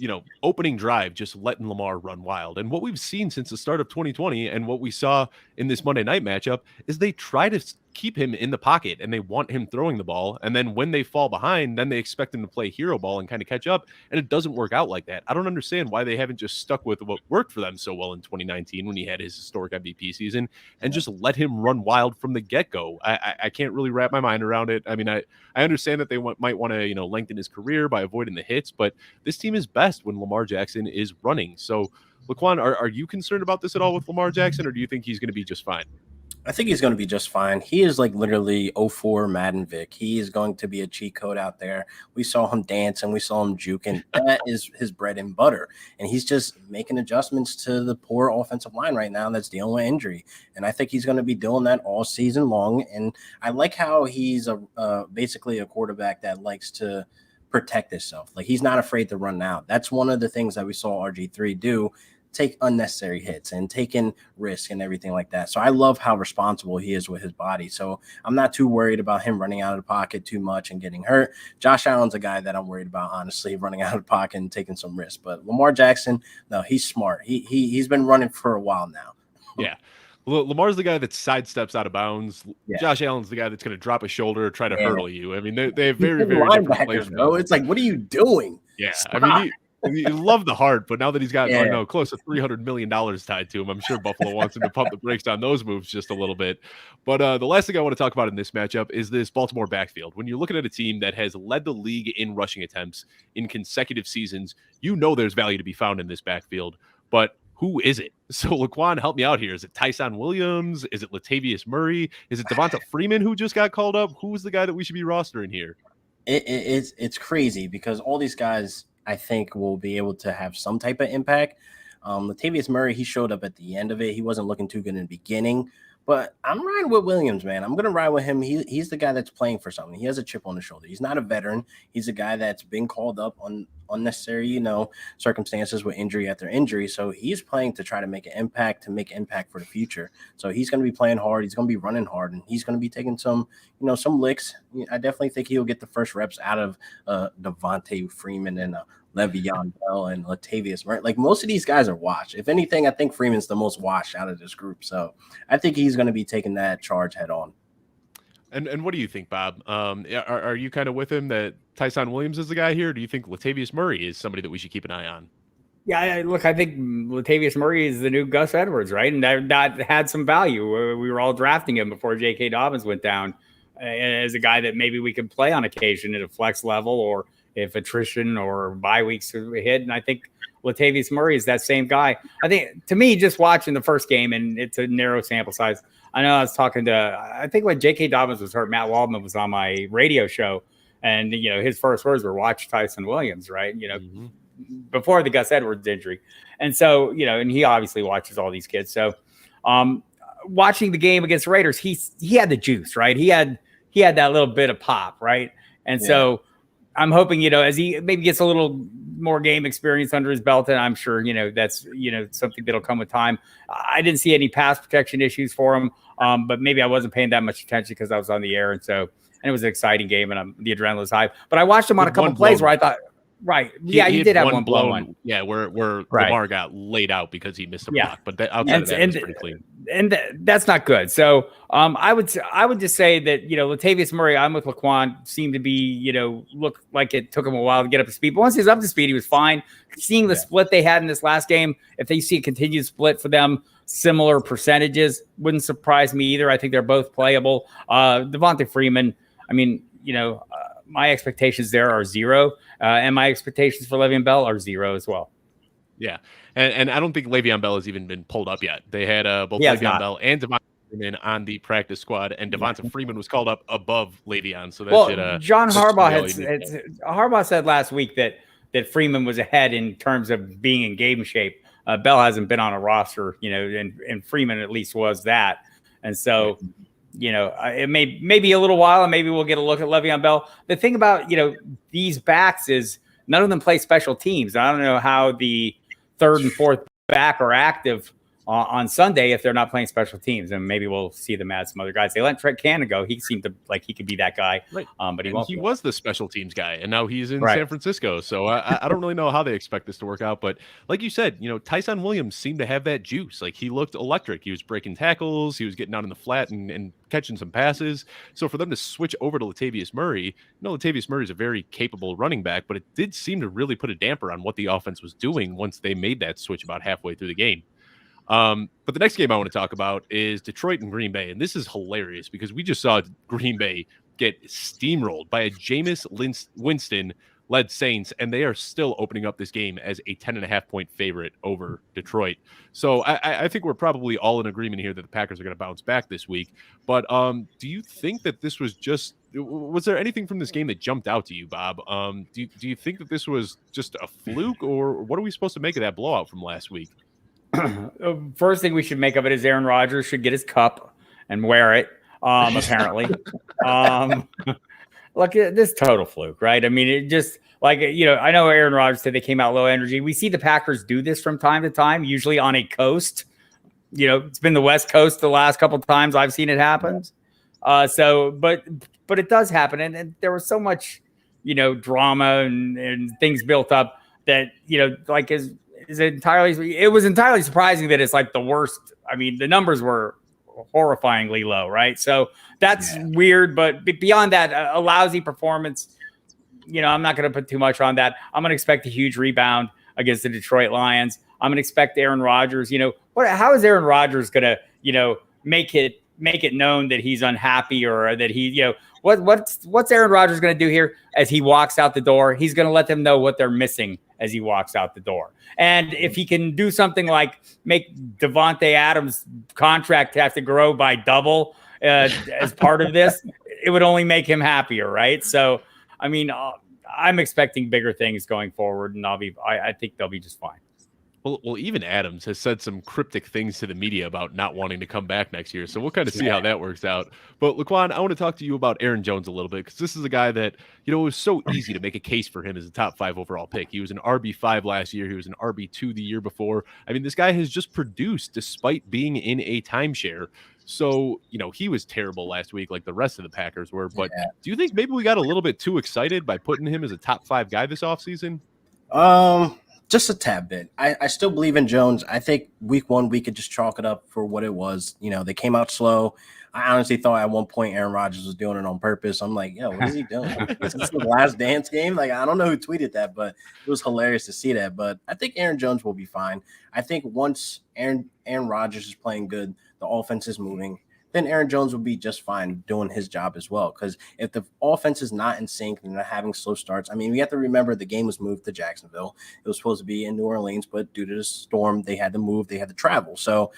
opening drive, just letting Lamar run wild. And what we've seen since the start of 2020 and what we saw in this Monday night matchup is they try to keep him in the pocket and they want him throwing the ball. And then when they fall behind, then they expect him to play hero ball and kind of catch up. And it doesn't work out like that. I don't understand why they haven't just stuck with what worked for them so well in 2019 when he had his historic MVP season and just let him run wild from the get-go. I can't really wrap my mind around it. I understand that they might want to, lengthen his career by avoiding the hits, but this team is best when Lamar Jackson is running. So, LaQuan, are you concerned about this at all with Lamar Jackson, or do you think he's going to be just fine? I think he's going to be just fine. He is like literally 04 Madden Vic. He is going to be a cheat code out there. We saw him dance and we saw him juke, and that is his bread and butter. And he's just making adjustments to the poor offensive line right now that's dealing with injury. And I think he's going to be doing that all season long. And I like how he's basically a quarterback that likes to protect himself. Like, he's not afraid to run out. That's one of the things that we saw RG3 do take unnecessary hits and taking risks and everything like that. So I love how responsible he is with his body. So I'm not too worried about him running out of the pocket too much and getting hurt. Josh Allen's a guy that I'm worried about, honestly, running out of the pocket and taking some risks. But Lamar Jackson, no, he's smart. He's been running for a while now. Yeah. Lamar's the guy that sidesteps out of bounds. Yeah. Josh Allen's the guy that's going to drop a shoulder, try to Yeah. hurdle you. I mean, they have very, very different plays, bro. It's like, what are you doing? Yeah. Stop. I mean, you love the heart, but now that he's got close to $300 million tied to him, I'm sure Buffalo wants him to pump the brakes on those moves just a little bit. But the last thing I want to talk about in this matchup is this Baltimore backfield. When you're looking at a team that has led the league in rushing attempts in consecutive seasons, you know there's value to be found in this backfield. But who is it? So, LaQuan, help me out here. Is it Tyson Williams? Is it Latavius Murray? Is it Devante Freeman who just got called up? Who's the guy that we should be rostering here? It's crazy because all these guys, I think, will be able to have some type of impact. Latavius Murray, he showed up at the end of it. He wasn't looking too good in the beginning. But I'm riding with Williams, man. I'm going to ride with him. He's the guy that's playing for something. He has a chip on his shoulder. He's not a veteran. He's a guy that's been called up on unnecessary, circumstances with injury after injury. So he's playing to try to make an impact, for the future. So he's going to be playing hard. He's going to be running hard, and he's going to be taking some licks. I definitely think he'll get the first reps out of Devante Freeman and Le'Veon Bell and Latavius Murray. Like, most of these guys are washed. If anything, I think Freeman's the most washed out of this group. So I think he's going to be taking that charge head on. And what do you think, Bob? Are you kind of with him that Tyson Williams is the guy here? Or do you think Latavius Murray is somebody that we should keep an eye on? Yeah, look, I think Latavius Murray is the new Gus Edwards, right? And that had some value. We were all drafting him before J.K. Dobbins went down as a guy that maybe we could play on occasion at a flex level, or if attrition or bye weeks hit. And I think Latavius Murray is that same guy. I think, to me, just watching the first game, and it's a narrow sample size. I know I was talking to, I think when J.K. Dobbins was hurt, Matt Waldman was on my radio show, and, his first words were, watch Tyson Williams, right? Before the Gus Edwards injury. And so, and he obviously watches all these kids. So watching the game against the Raiders, he had the juice, right? He had that little bit of pop, right? And so I'm hoping, as he maybe gets a little more game experience under his belt, and I'm sure, that's, something that'll come with time. I didn't see any pass protection issues for him, but maybe I wasn't paying that much attention because I was on the air. And it was an exciting game, and the adrenaline was high. But I watched him on a couple plays where I thought, right. He did have one blown one. Yeah, where Lamar got laid out because he missed a block. But outside of that, it was pretty clean. And that's not good. So I would just say that, Latavius Murray, I'm with LaQuan, seemed to be, look like it took him a while to get up to speed. But once he's up to speed, he was fine. Seeing the split they had in this last game, if they see a continued split for them, similar percentages, wouldn't surprise me either. I think they're both playable. Devante Freeman, I mean, my expectations there are 0, and my expectations for Le'Veon Bell are 0 as well. Yeah, and I don't think Le'Veon Bell has even been pulled up yet. They had both Le'Veon Bell and Devante Freeman on the practice squad, and Devante Freeman was called up above Le'Veon. So that John Harbaugh said last week that Freeman was ahead in terms of being in game shape. Bell hasn't been on a roster, and Freeman at least was that, and so. It may be a little while, and maybe we'll get a look at Le'Veon Bell. The thing about, these backs is none of them play special teams. I don't know how the third and fourth back are active on Sunday if they're not playing special teams, and maybe we'll see them add some other guys. They let Trent Cannon go. He seemed to like he could be that guy, right. But he won't. He was the special teams guy, and now he's in San Francisco. So I don't really know how they expect this to work out. But like you said, Tyson Williams seemed to have that juice. Like, he looked electric. He was breaking tackles. He was getting out in the flat and catching some passes. So for them to switch over to Latavius Murray, Latavius Murray is a very capable running back, but it did seem to really put a damper on what the offense was doing once they made that switch about halfway through the game. But the next game I want to talk about is Detroit and Green Bay. And this is hilarious because we just saw Green Bay get steamrolled by a Jameis Winston-led Saints, and they are still opening up this game as a 10.5-point favorite over Detroit. So I think we're probably all in agreement here that the Packers are going to bounce back this week. But do you think that this was there anything from this game that jumped out to you, Bob? Do you think that this was just a fluke, or what are we supposed to make of that blowout from last week? First thing we should make of it is Aaron Rodgers should get his cup and wear it. Apparently, look, this total fluke, right? I mean, it just Like, I know Aaron Rodgers said they came out low energy. We see the Packers do this from time to time, usually on a coast. It's been the West Coast the last couple of times I've seen it happen. But it does happen. And there was so much, drama and things built up that, like it was entirely surprising that it's like the worst. I mean, the numbers were horrifyingly low, right? So that's weird. But beyond that, a lousy performance, I'm not going to put too much on that. I'm going to expect a huge rebound against the Detroit Lions. I'm going to expect Aaron Rodgers. How is Aaron Rodgers going to, make it known that he's unhappy or that he, what's Aaron Rodgers going to do here as he walks out the door? He's going to let them know what they're missing as he walks out the door. And if he can do something like make Devante Adams' contract have to grow by double as part of this, it would only make him happier, right? So, I mean, I'm expecting bigger things going forward, and I think they'll be just fine. Well, even Adams has said some cryptic things to the media about not wanting to come back next year. So we'll kind of see how that works out. But LaQuan, I want to talk to you about Aaron Jones a little bit, because this is a guy that, it was so easy to make a case for him as a top 5 overall pick. He was an RB5 last year. He was an RB2 the year before. I mean, this guy has just produced despite being in a timeshare. So, he was terrible last week like the rest of the Packers were. But do you think maybe we got a little bit too excited by putting him as a top 5 guy this offseason? Just a tad bit. I still believe in Jones. I think week 1, we could just chalk it up for what it was. They came out slow. I honestly thought at one point Aaron Rodgers was doing it on purpose. I'm like, what is he doing? Is this the last dance game? Like, I don't know who tweeted that, but it was hilarious to see that. But I think Aaron Jones will be fine. I think once Aaron Rodgers is playing good, the offense is moving, then Aaron Jones will be just fine doing his job as well. Because if the offense is not in sync and they're having slow starts, I mean, we have to remember the game was moved to Jacksonville. It was supposed to be in New Orleans, but due to the storm, they had to move. They had to travel. So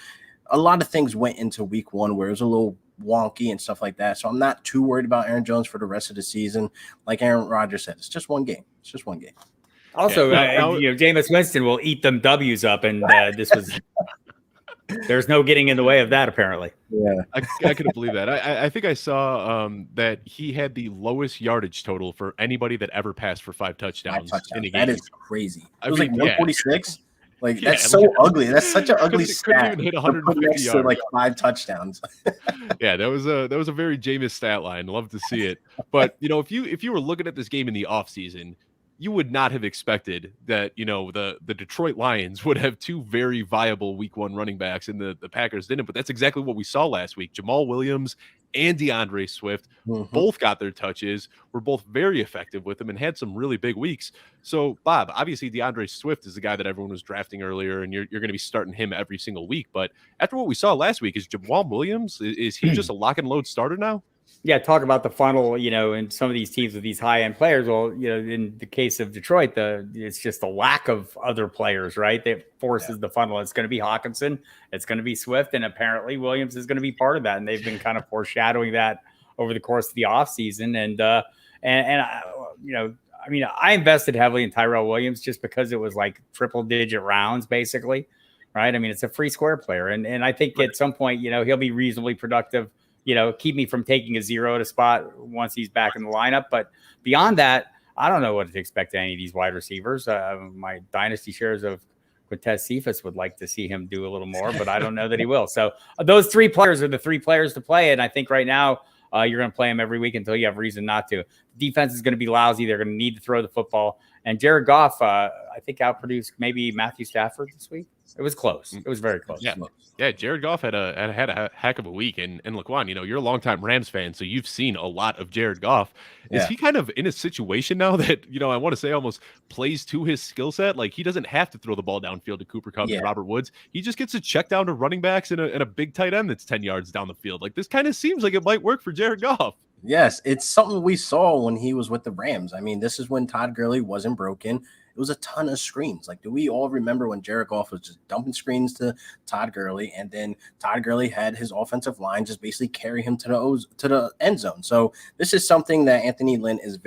a lot of things went into week 1 where it was a little wonky and stuff like that. So I'm not too worried about Aaron Jones for the rest of the season. Like Aaron Rodgers said, it's just one game. It's just one game. Also, Jameis Winston will eat them W's up, and this was – there's no getting in the way of that, apparently. Yeah, I couldn't believe that. I think I saw that he had the lowest yardage total for anybody that ever passed for 5 touchdowns. In a game. That is crazy. It was like 146. Like, that's so ugly. That's such an ugly stat. Couldn't even hit 150 yards. To like 5 touchdowns. Yeah, that was a very Jameis stat line. Love to see it. But if you were looking at this game in the offseason, you would not have expected that, the Detroit Lions would have 2 very viable week 1 running backs, and the Packers didn't. But that's exactly what we saw last week. Jamal Williams and DeAndre Swift both got their touches, were both very effective with them, and had some really big weeks. So, Bob, obviously DeAndre Swift is the guy that everyone was drafting earlier, and you're going to be starting him every single week. But after what we saw last week, is Jamal Williams, is he just a lock and load starter now? Yeah, talk about the funnel, in some of these teams with these high-end players. Well, in the case of Detroit, it's just a lack of other players, right? That forces the funnel. It's going to be Hawkinson, it's going to be Swift, and apparently Williams is going to be part of that. And they've been kind of foreshadowing that over the course of the offseason. I invested heavily in Tyrell Williams just because it was like triple-digit rounds, basically, right? I mean, it's a free square player. And I think at some point, he'll be reasonably productive. Keep me from taking a 0 at a spot once he's back in the lineup. But beyond that, I don't know what to expect to any of these wide receivers. My dynasty shares of Quintez Cephas would like to see him do a little more, but I don't know that he will. So those 3 players are the 3 players to play. And I think right now you're going to play them every week until you have reason not to. Defense is going to be lousy. They're going to need to throw the football. And Jared Goff, I think, outproduced maybe Matthew Stafford this week. It was close. It was very close. Yeah. Jared Goff had a heck of a week, and LaQuan, you're a longtime Rams fan, so you've seen a lot of Jared Goff. Is he kind of in a situation now that I want to say almost plays to his skill set? Like, he doesn't have to throw the ball downfield to Cooper Kupp and Robert Woods. He just gets to check down to running backs and a big tight end that's 10 yards down the field. Like, this kind of seems like it might work for Jared Goff. Yes, it's something we saw when he was with the Rams. I mean, this is when Todd Gurley wasn't broken. It was a ton of screens. Like, do we all remember when Jared Goff was just dumping screens to Todd Gurley, and then Todd Gurley had his offensive line just basically carry him to the end zone? So this is something that Anthony Lynn is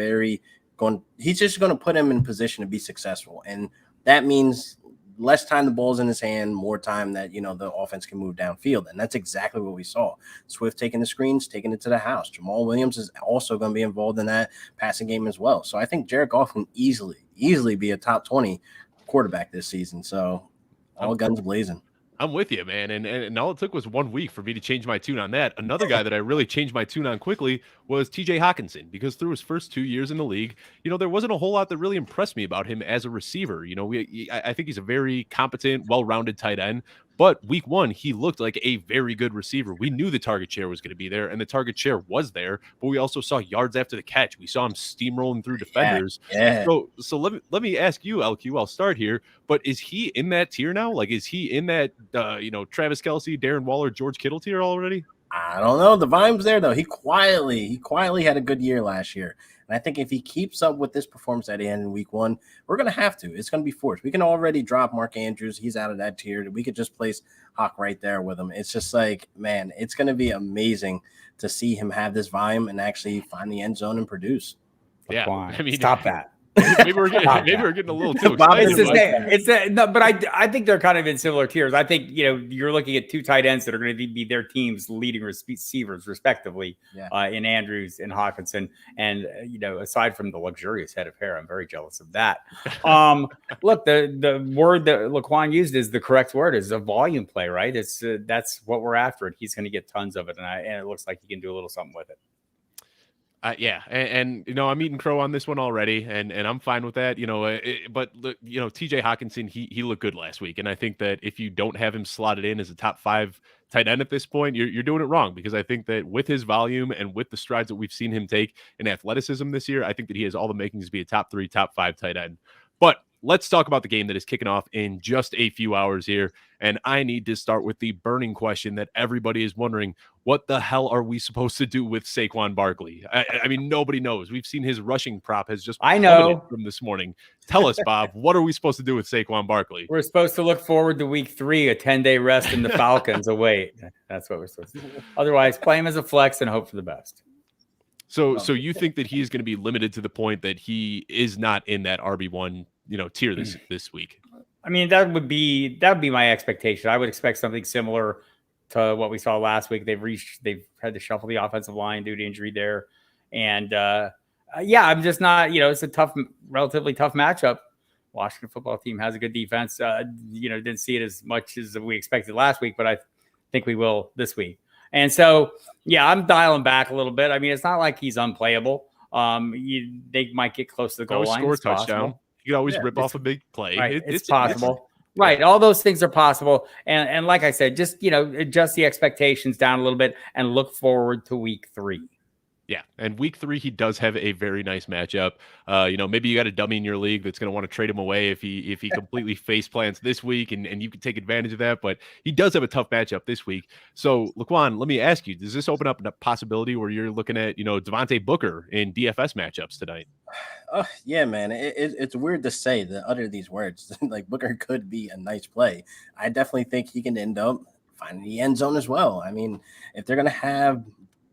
he's just going to put him in position to be successful. And that means less time the ball's in his hand, more time that, the offense can move downfield. And that's exactly what we saw. Swift taking the screens, taking it to the house. Jamal Williams is also going to be involved in that passing game as well. So I think Jared Goff can easily be a top 20 quarterback this season. So all guns blazing. I'm with you, man. And all it took was 1 week for me to change my tune on that. Another guy that I really changed my tune on quickly was TJ Hawkinson, because through his first 2 years in the league, there wasn't a whole lot that really impressed me about him as a receiver. I think he's a very competent, well-rounded tight end. But week 1, he looked like a very good receiver. We knew the target share was going to be there, and the target share was there. But we also saw yards after the catch. We saw him steamrolling through defenders. Yeah. So let me ask you, LQ. I'll start here. But is he in that tier now? Like, is he in that Travis Kelce, Darren Waller, George Kittle tier already? I don't know. The vibe's there though. He quietly had a good year last year. And I think if he keeps up with this performance at the end in week 1, we're going to have to. It's going to be forced. We can already drop Mark Andrews. He's out of that tier. We could just place Hawk right there with him. It's just like, man, it's going to be amazing to see him have this volume and actually find the end zone and produce. Yeah. LaQuan. I mean, stop that. Maybe we're getting a little too excited. But I think they're kind of in similar tiers. I think you're looking at 2 tight ends that are going to be their team's leading receivers, respectively, in Andrews and Hawkinson. And aside from the luxurious head of hair, I'm very jealous of that. Look, the word that LaQuan used is the correct word. Is a volume play, right? It's that's what we're after. He's going to get tons of it, and it looks like he can do a little something with it. Yeah, and I'm eating crow on this one already, and I'm fine with that. But TJ Hawkinson, he looked good last week, and I think that if you don't have him slotted in as a top 5 tight end at this point, you're doing it wrong, because I think that with his volume and with the strides that we've seen him take in athleticism this year, I think that he has all the makings to be a top 3, top 5 tight end. But let's talk about the game that is kicking off in just a few hours here. And I need to start with the burning question that everybody is wondering. What the hell are we supposed to do with Saquon Barkley? I mean, nobody knows. We've seen his rushing prop has just plummeted from this morning. Tell us, Bob, what are we supposed to do with Saquon Barkley? We're supposed to look forward to week 3, a 10-day rest in the Falcons away. That's what we're supposed to do. Otherwise, play him as a flex and hope for the best. So you think that he's going to be limited to the point that he is not in that RB1 tier this week? I mean, that would be my expectation. I would expect something similar to what we saw last week. They've had to shuffle the offensive line due to injury there. And I'm just not, it's a relatively tough matchup. Washington football team has a good defense. Didn't see it as much as we expected last week, but I think we will this week. And so, I'm dialing back a little bit. I mean, it's not like he's unplayable. They might get close to the goal line. Score a touchdown. You can always rip off a big play. Right. It's possible. Right. All those things are possible. And like I said, just, adjust the expectations down a little bit and look forward to week 3. Yeah, and week 3, he does have a very nice matchup. Maybe you got a dummy in your league that's going to want to trade him away if he completely face plants this week, and you can take advantage of that. But he does have a tough matchup this week. So, LaQuan, let me ask you: does this open up a possibility where you're looking at Devante Booker in DFS matchups tonight? Yeah, man. It's weird to say to utter these words. Like, Booker could be a nice play. I definitely think he can end up finding the end zone as well. I mean, if they're going to have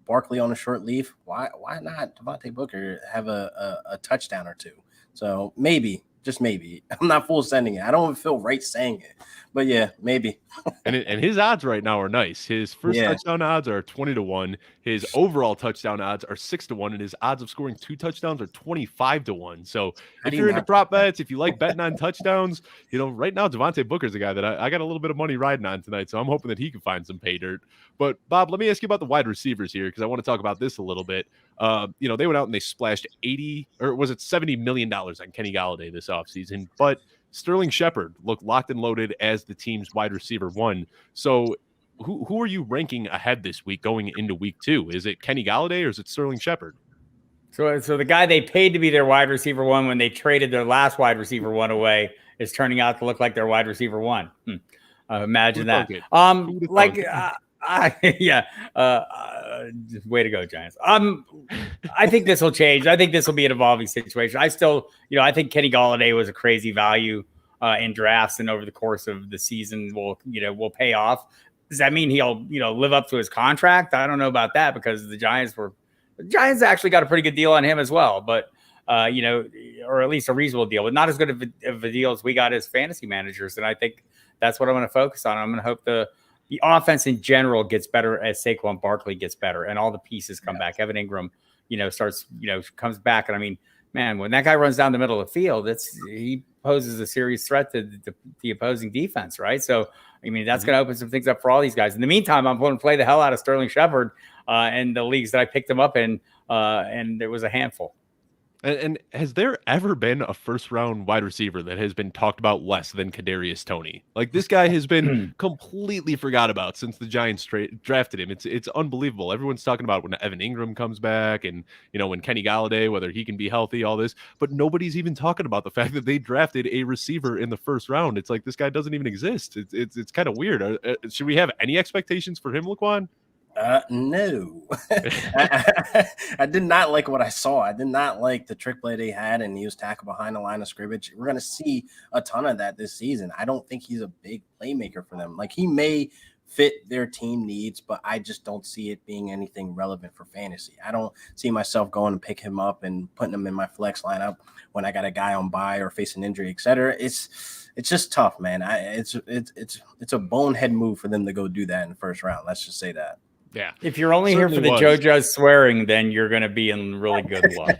Barkley on a short leaf, why not Devante Booker have a touchdown or 2? So maybe, just maybe. I'm not full sending it. I don't feel right saying it, but yeah, maybe. and his odds right now are nice. His first touchdown odds are 20-1. His overall touchdown odds are 6-1, and his odds of scoring 2 touchdowns are 25-1. So if you're into prop bets, if you like betting on touchdowns, right now Devante Booker's a guy that I got a little bit of money riding on tonight. So I'm hoping that he can find some pay dirt. But Bob, let me ask you about the wide receivers here, because I want to talk about this a little bit. They went out and they splashed $70 million on Kenny Golladay this offseason, but Sterling Shepard looked locked and loaded as the team's wide receiver 1. So who are you ranking ahead this week going into week 2? Is it Kenny Golladay or is it Sterling Shepard? So the guy they paid to be their wide receiver 1 when they traded their last wide receiver 1 away is turning out to look like their wide receiver 1. Imagine that. Way to go, Giants. I think this will change. I think this will be an evolving situation. I still, I think Kenny Golladay was a crazy value in drafts, and over the course of the season will pay off. Does that mean he'll, live up to his contract? I don't know about that, because the Giants actually got a pretty good deal on him as well. But or at least a reasonable deal, but not as good of a deal as we got as fantasy managers. And I think that's what I'm going to focus on. I'm going to hope the offense in general gets better as Saquon Barkley gets better and all the pieces come back. Evan Ingram, comes back. And I mean, man, when that guy runs down the middle of the field, he poses a serious threat to the opposing defense, right? So, I mean, that's going to open some things up for all these guys. In the meantime, I'm going to play the hell out of Sterling Shepard and the leagues that I picked him up in, and there was a handful. And has there ever been a first-round wide receiver that has been talked about less than Kadarius Toney? Like, this guy has been completely forgot about since the Giants drafted him. It's unbelievable. Everyone's talking about when Evan Ingram comes back and, when Kenny Galladay, whether he can be healthy, all this. But nobody's even talking about the fact that they drafted a receiver in the first round. It's like this guy doesn't even exist. It's kind of weird. Should we have any expectations for him, LaQuan? No. I did not like what I saw. I did not like the trick play they had, and he was tackled behind the line of scrimmage. We're going to see a ton of that this season. I don't think he's a big playmaker for them. Like, he may fit their team needs, but I just don't see it being anything relevant for fantasy. I don't see myself going to pick him up and putting him in my flex lineup when I got a guy on bye or facing injury, etc. It's just tough, man. It's a bonehead move for them to go do that in the first round. Let's just say that. Yeah. If you're only here for the JoJo swearing, then you're going to be in really good luck.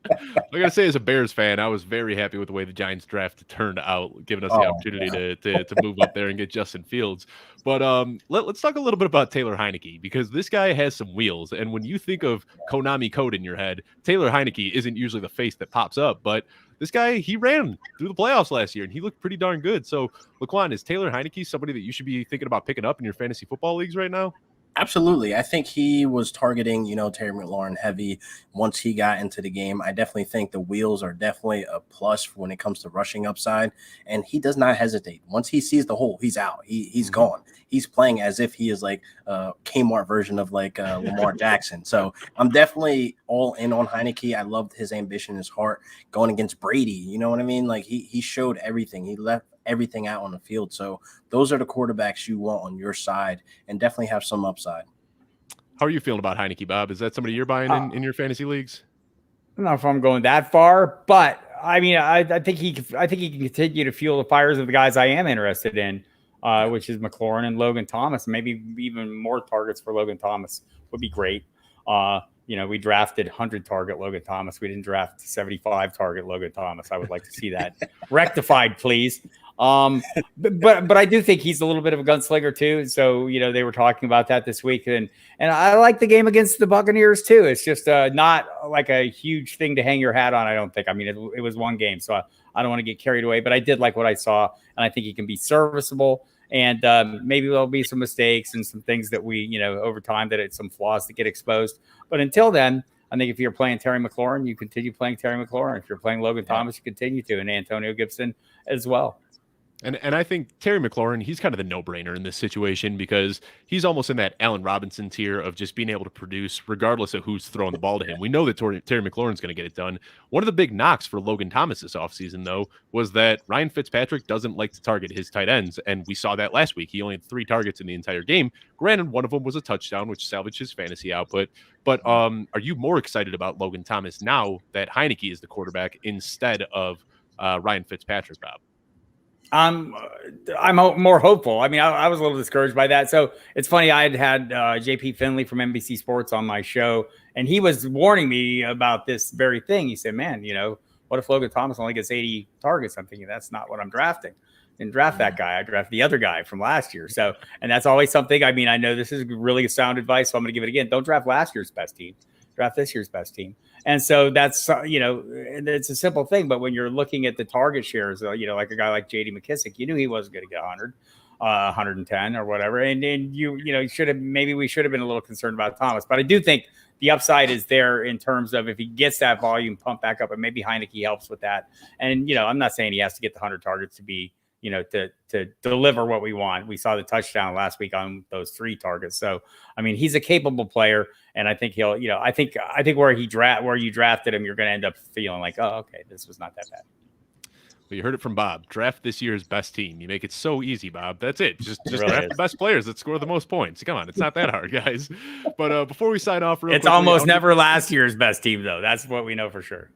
I gotta say, as a Bears fan, I was very happy with the way the Giants draft turned out, giving us the opportunity to move up there and get Justin Fields. But let's talk a little bit about Taylor Heineke, because this guy has some wheels. And when you think of Konami code in your head, Taylor Heineke isn't usually the face that pops up, but this guy, he ran through the playoffs last year and he looked pretty darn good. So, LaQuan, is Taylor Heineke somebody that you should be thinking about picking up in your fantasy football leagues right now? Absolutely. I think he was targeting, Terry McLaurin heavy once he got into the game. I definitely think the wheels are definitely a plus when it comes to rushing upside, and he does not hesitate. Once he sees the hole, he's out. He's gone. He's playing as if he is like a Kmart version of like Lamar Jackson. So I'm definitely all in on Heineke. I loved his ambition, his heart going against Brady. You know what I mean? Like he showed everything. He left everything out on the field. So those are the quarterbacks you want on your side and definitely have some upside. How are you feeling about Heineke, Bob? Is that somebody you're buying in your fantasy leagues? I don't know if I'm going that far, but I mean, I think he can continue to fuel the fires of the guys I am interested in, which is McLaurin and Logan Thomas. Maybe even more targets for Logan Thomas would be great. We drafted 100 target Logan Thomas. We didn't draft 75 target Logan Thomas. I would like to see that rectified, please. But I do think he's a little bit of a gunslinger too. So, they were talking about that this week, and I like the game against the Buccaneers too. It's just not like a huge thing to hang your hat on, I don't think. I mean, it was one game, so I don't want to get carried away, but I did like what I saw, and I think he can be serviceable. And maybe there'll be some mistakes and some things that we, over time, that it's some flaws that get exposed. But until then, I think if you're playing Terry McLaurin, you continue playing Terry McLaurin. If you're playing Logan Thomas, you continue to, and Antonio Gibson as well. And I think Terry McLaurin, he's kind of the no-brainer in this situation, because he's almost in that Allen Robinson tier of just being able to produce regardless of who's throwing the ball to him. We know that Terry McLaurin's going to get it done. One of the big knocks for Logan Thomas this offseason, though, was that Ryan Fitzpatrick doesn't like to target his tight ends, and we saw that last week. He only had 3 targets in the entire game. Granted, one of them was a touchdown, which salvaged his fantasy output. But are you more excited about Logan Thomas now that Heineke is the quarterback instead of Ryan Fitzpatrick, Bob? I'm more hopeful. I mean, I was a little discouraged by that. So it's funny. I had JP Finley from NBC Sports on my show, and he was warning me about this very thing. He said, man, what if Logan Thomas only gets 80 targets? I'm thinking that's not what I'm drafting. Didn't draft that guy. I drafted the other guy from last year. So, and that's always something. I mean, I know this is really sound advice, so I'm going to give it again. Don't draft last year's best team. Draft this year's best team. And so that's, it's a simple thing. But when you're looking at the target shares, like a guy like J.D. McKissick, you knew he wasn't going to get 100, 110 or whatever. And we should have been a little concerned about Thomas. But I do think the upside is there in terms of if he gets that volume pumped back up, and maybe Heineke helps with that. And, I'm not saying he has to get the 100 targets to be, to deliver what we want. We saw the touchdown last week on those 3 targets. So, I mean, he's a capable player, and I think he'll, I think where you drafted him, you're going to end up feeling like, oh, okay, this was not that bad. Well, you heard it from Bob. Draft this year's best team. You make it so easy, Bob. That's it. Just really draft the best players that score the most points. Come on, it's not that hard, guys. But before we sign off, it's almost never last year's best team, though. That's what we know for sure.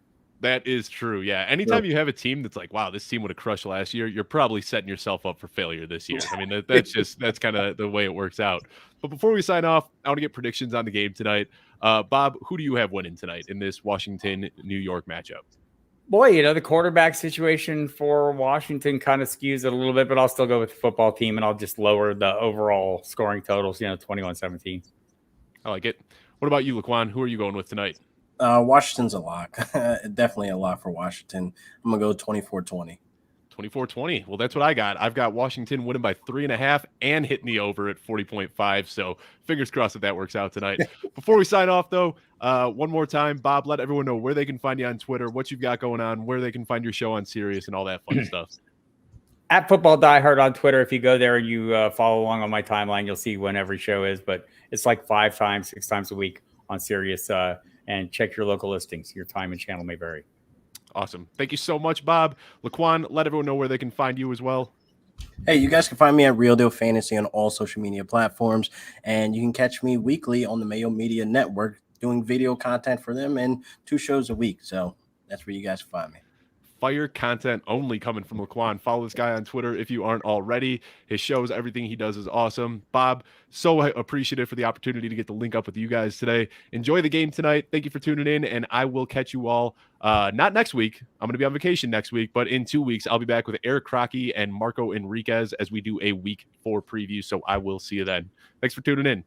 That is true. Yeah. Anytime you have a team that's like, wow, this team would have crushed last year, you're probably setting yourself up for failure this year. I mean, that's kind of the way it works out. But before we sign off, I want to get predictions on the game tonight. Bob, who do you have winning tonight in this Washington-New York matchup? Boy, the quarterback situation for Washington kind of skews it a little bit, but I'll still go with the football team, and I'll just lower the overall scoring totals, 21-17. I like it. What about you, LaQuan? Who are you going with tonight? Washington's a lock. Definitely a lock for Washington. I'm going to go 24-20. 24-20. Well, that's what I got. I've got Washington winning by 3.5 and hitting the over at 40.5. So fingers crossed that works out tonight. Before we sign off, though, one more time, Bob, let everyone know where they can find you on Twitter, what you've got going on, where they can find your show on Sirius and all that fun stuff. At Football Die Hard on Twitter. If you go there and you follow along on my timeline, you'll see when every show is. But it's like 6 times a week on Sirius. And check your local listings. Your time and channel may vary. Awesome. Thank you so much, Bob. LaQuan, let everyone know where they can find you as well. Hey, you guys can find me at Real Deal Fantasy on all social media platforms. And you can catch me weekly on the Mayo Media Network doing video content for them and 2 shows a week. So that's where you guys can find me. Fire content only coming from LaQuan. Follow this guy on Twitter if you aren't already. His shows, everything he does is awesome. Bob, so appreciative for the opportunity to get to link up with you guys today. Enjoy the game tonight. Thank you for tuning in, and I will catch you all not next week. I'm going to be on vacation next week, but in 2 weeks, I'll be back with Eric Crocky and Marco Enriquez as we do a week 4 preview, so I will see you then. Thanks for tuning in.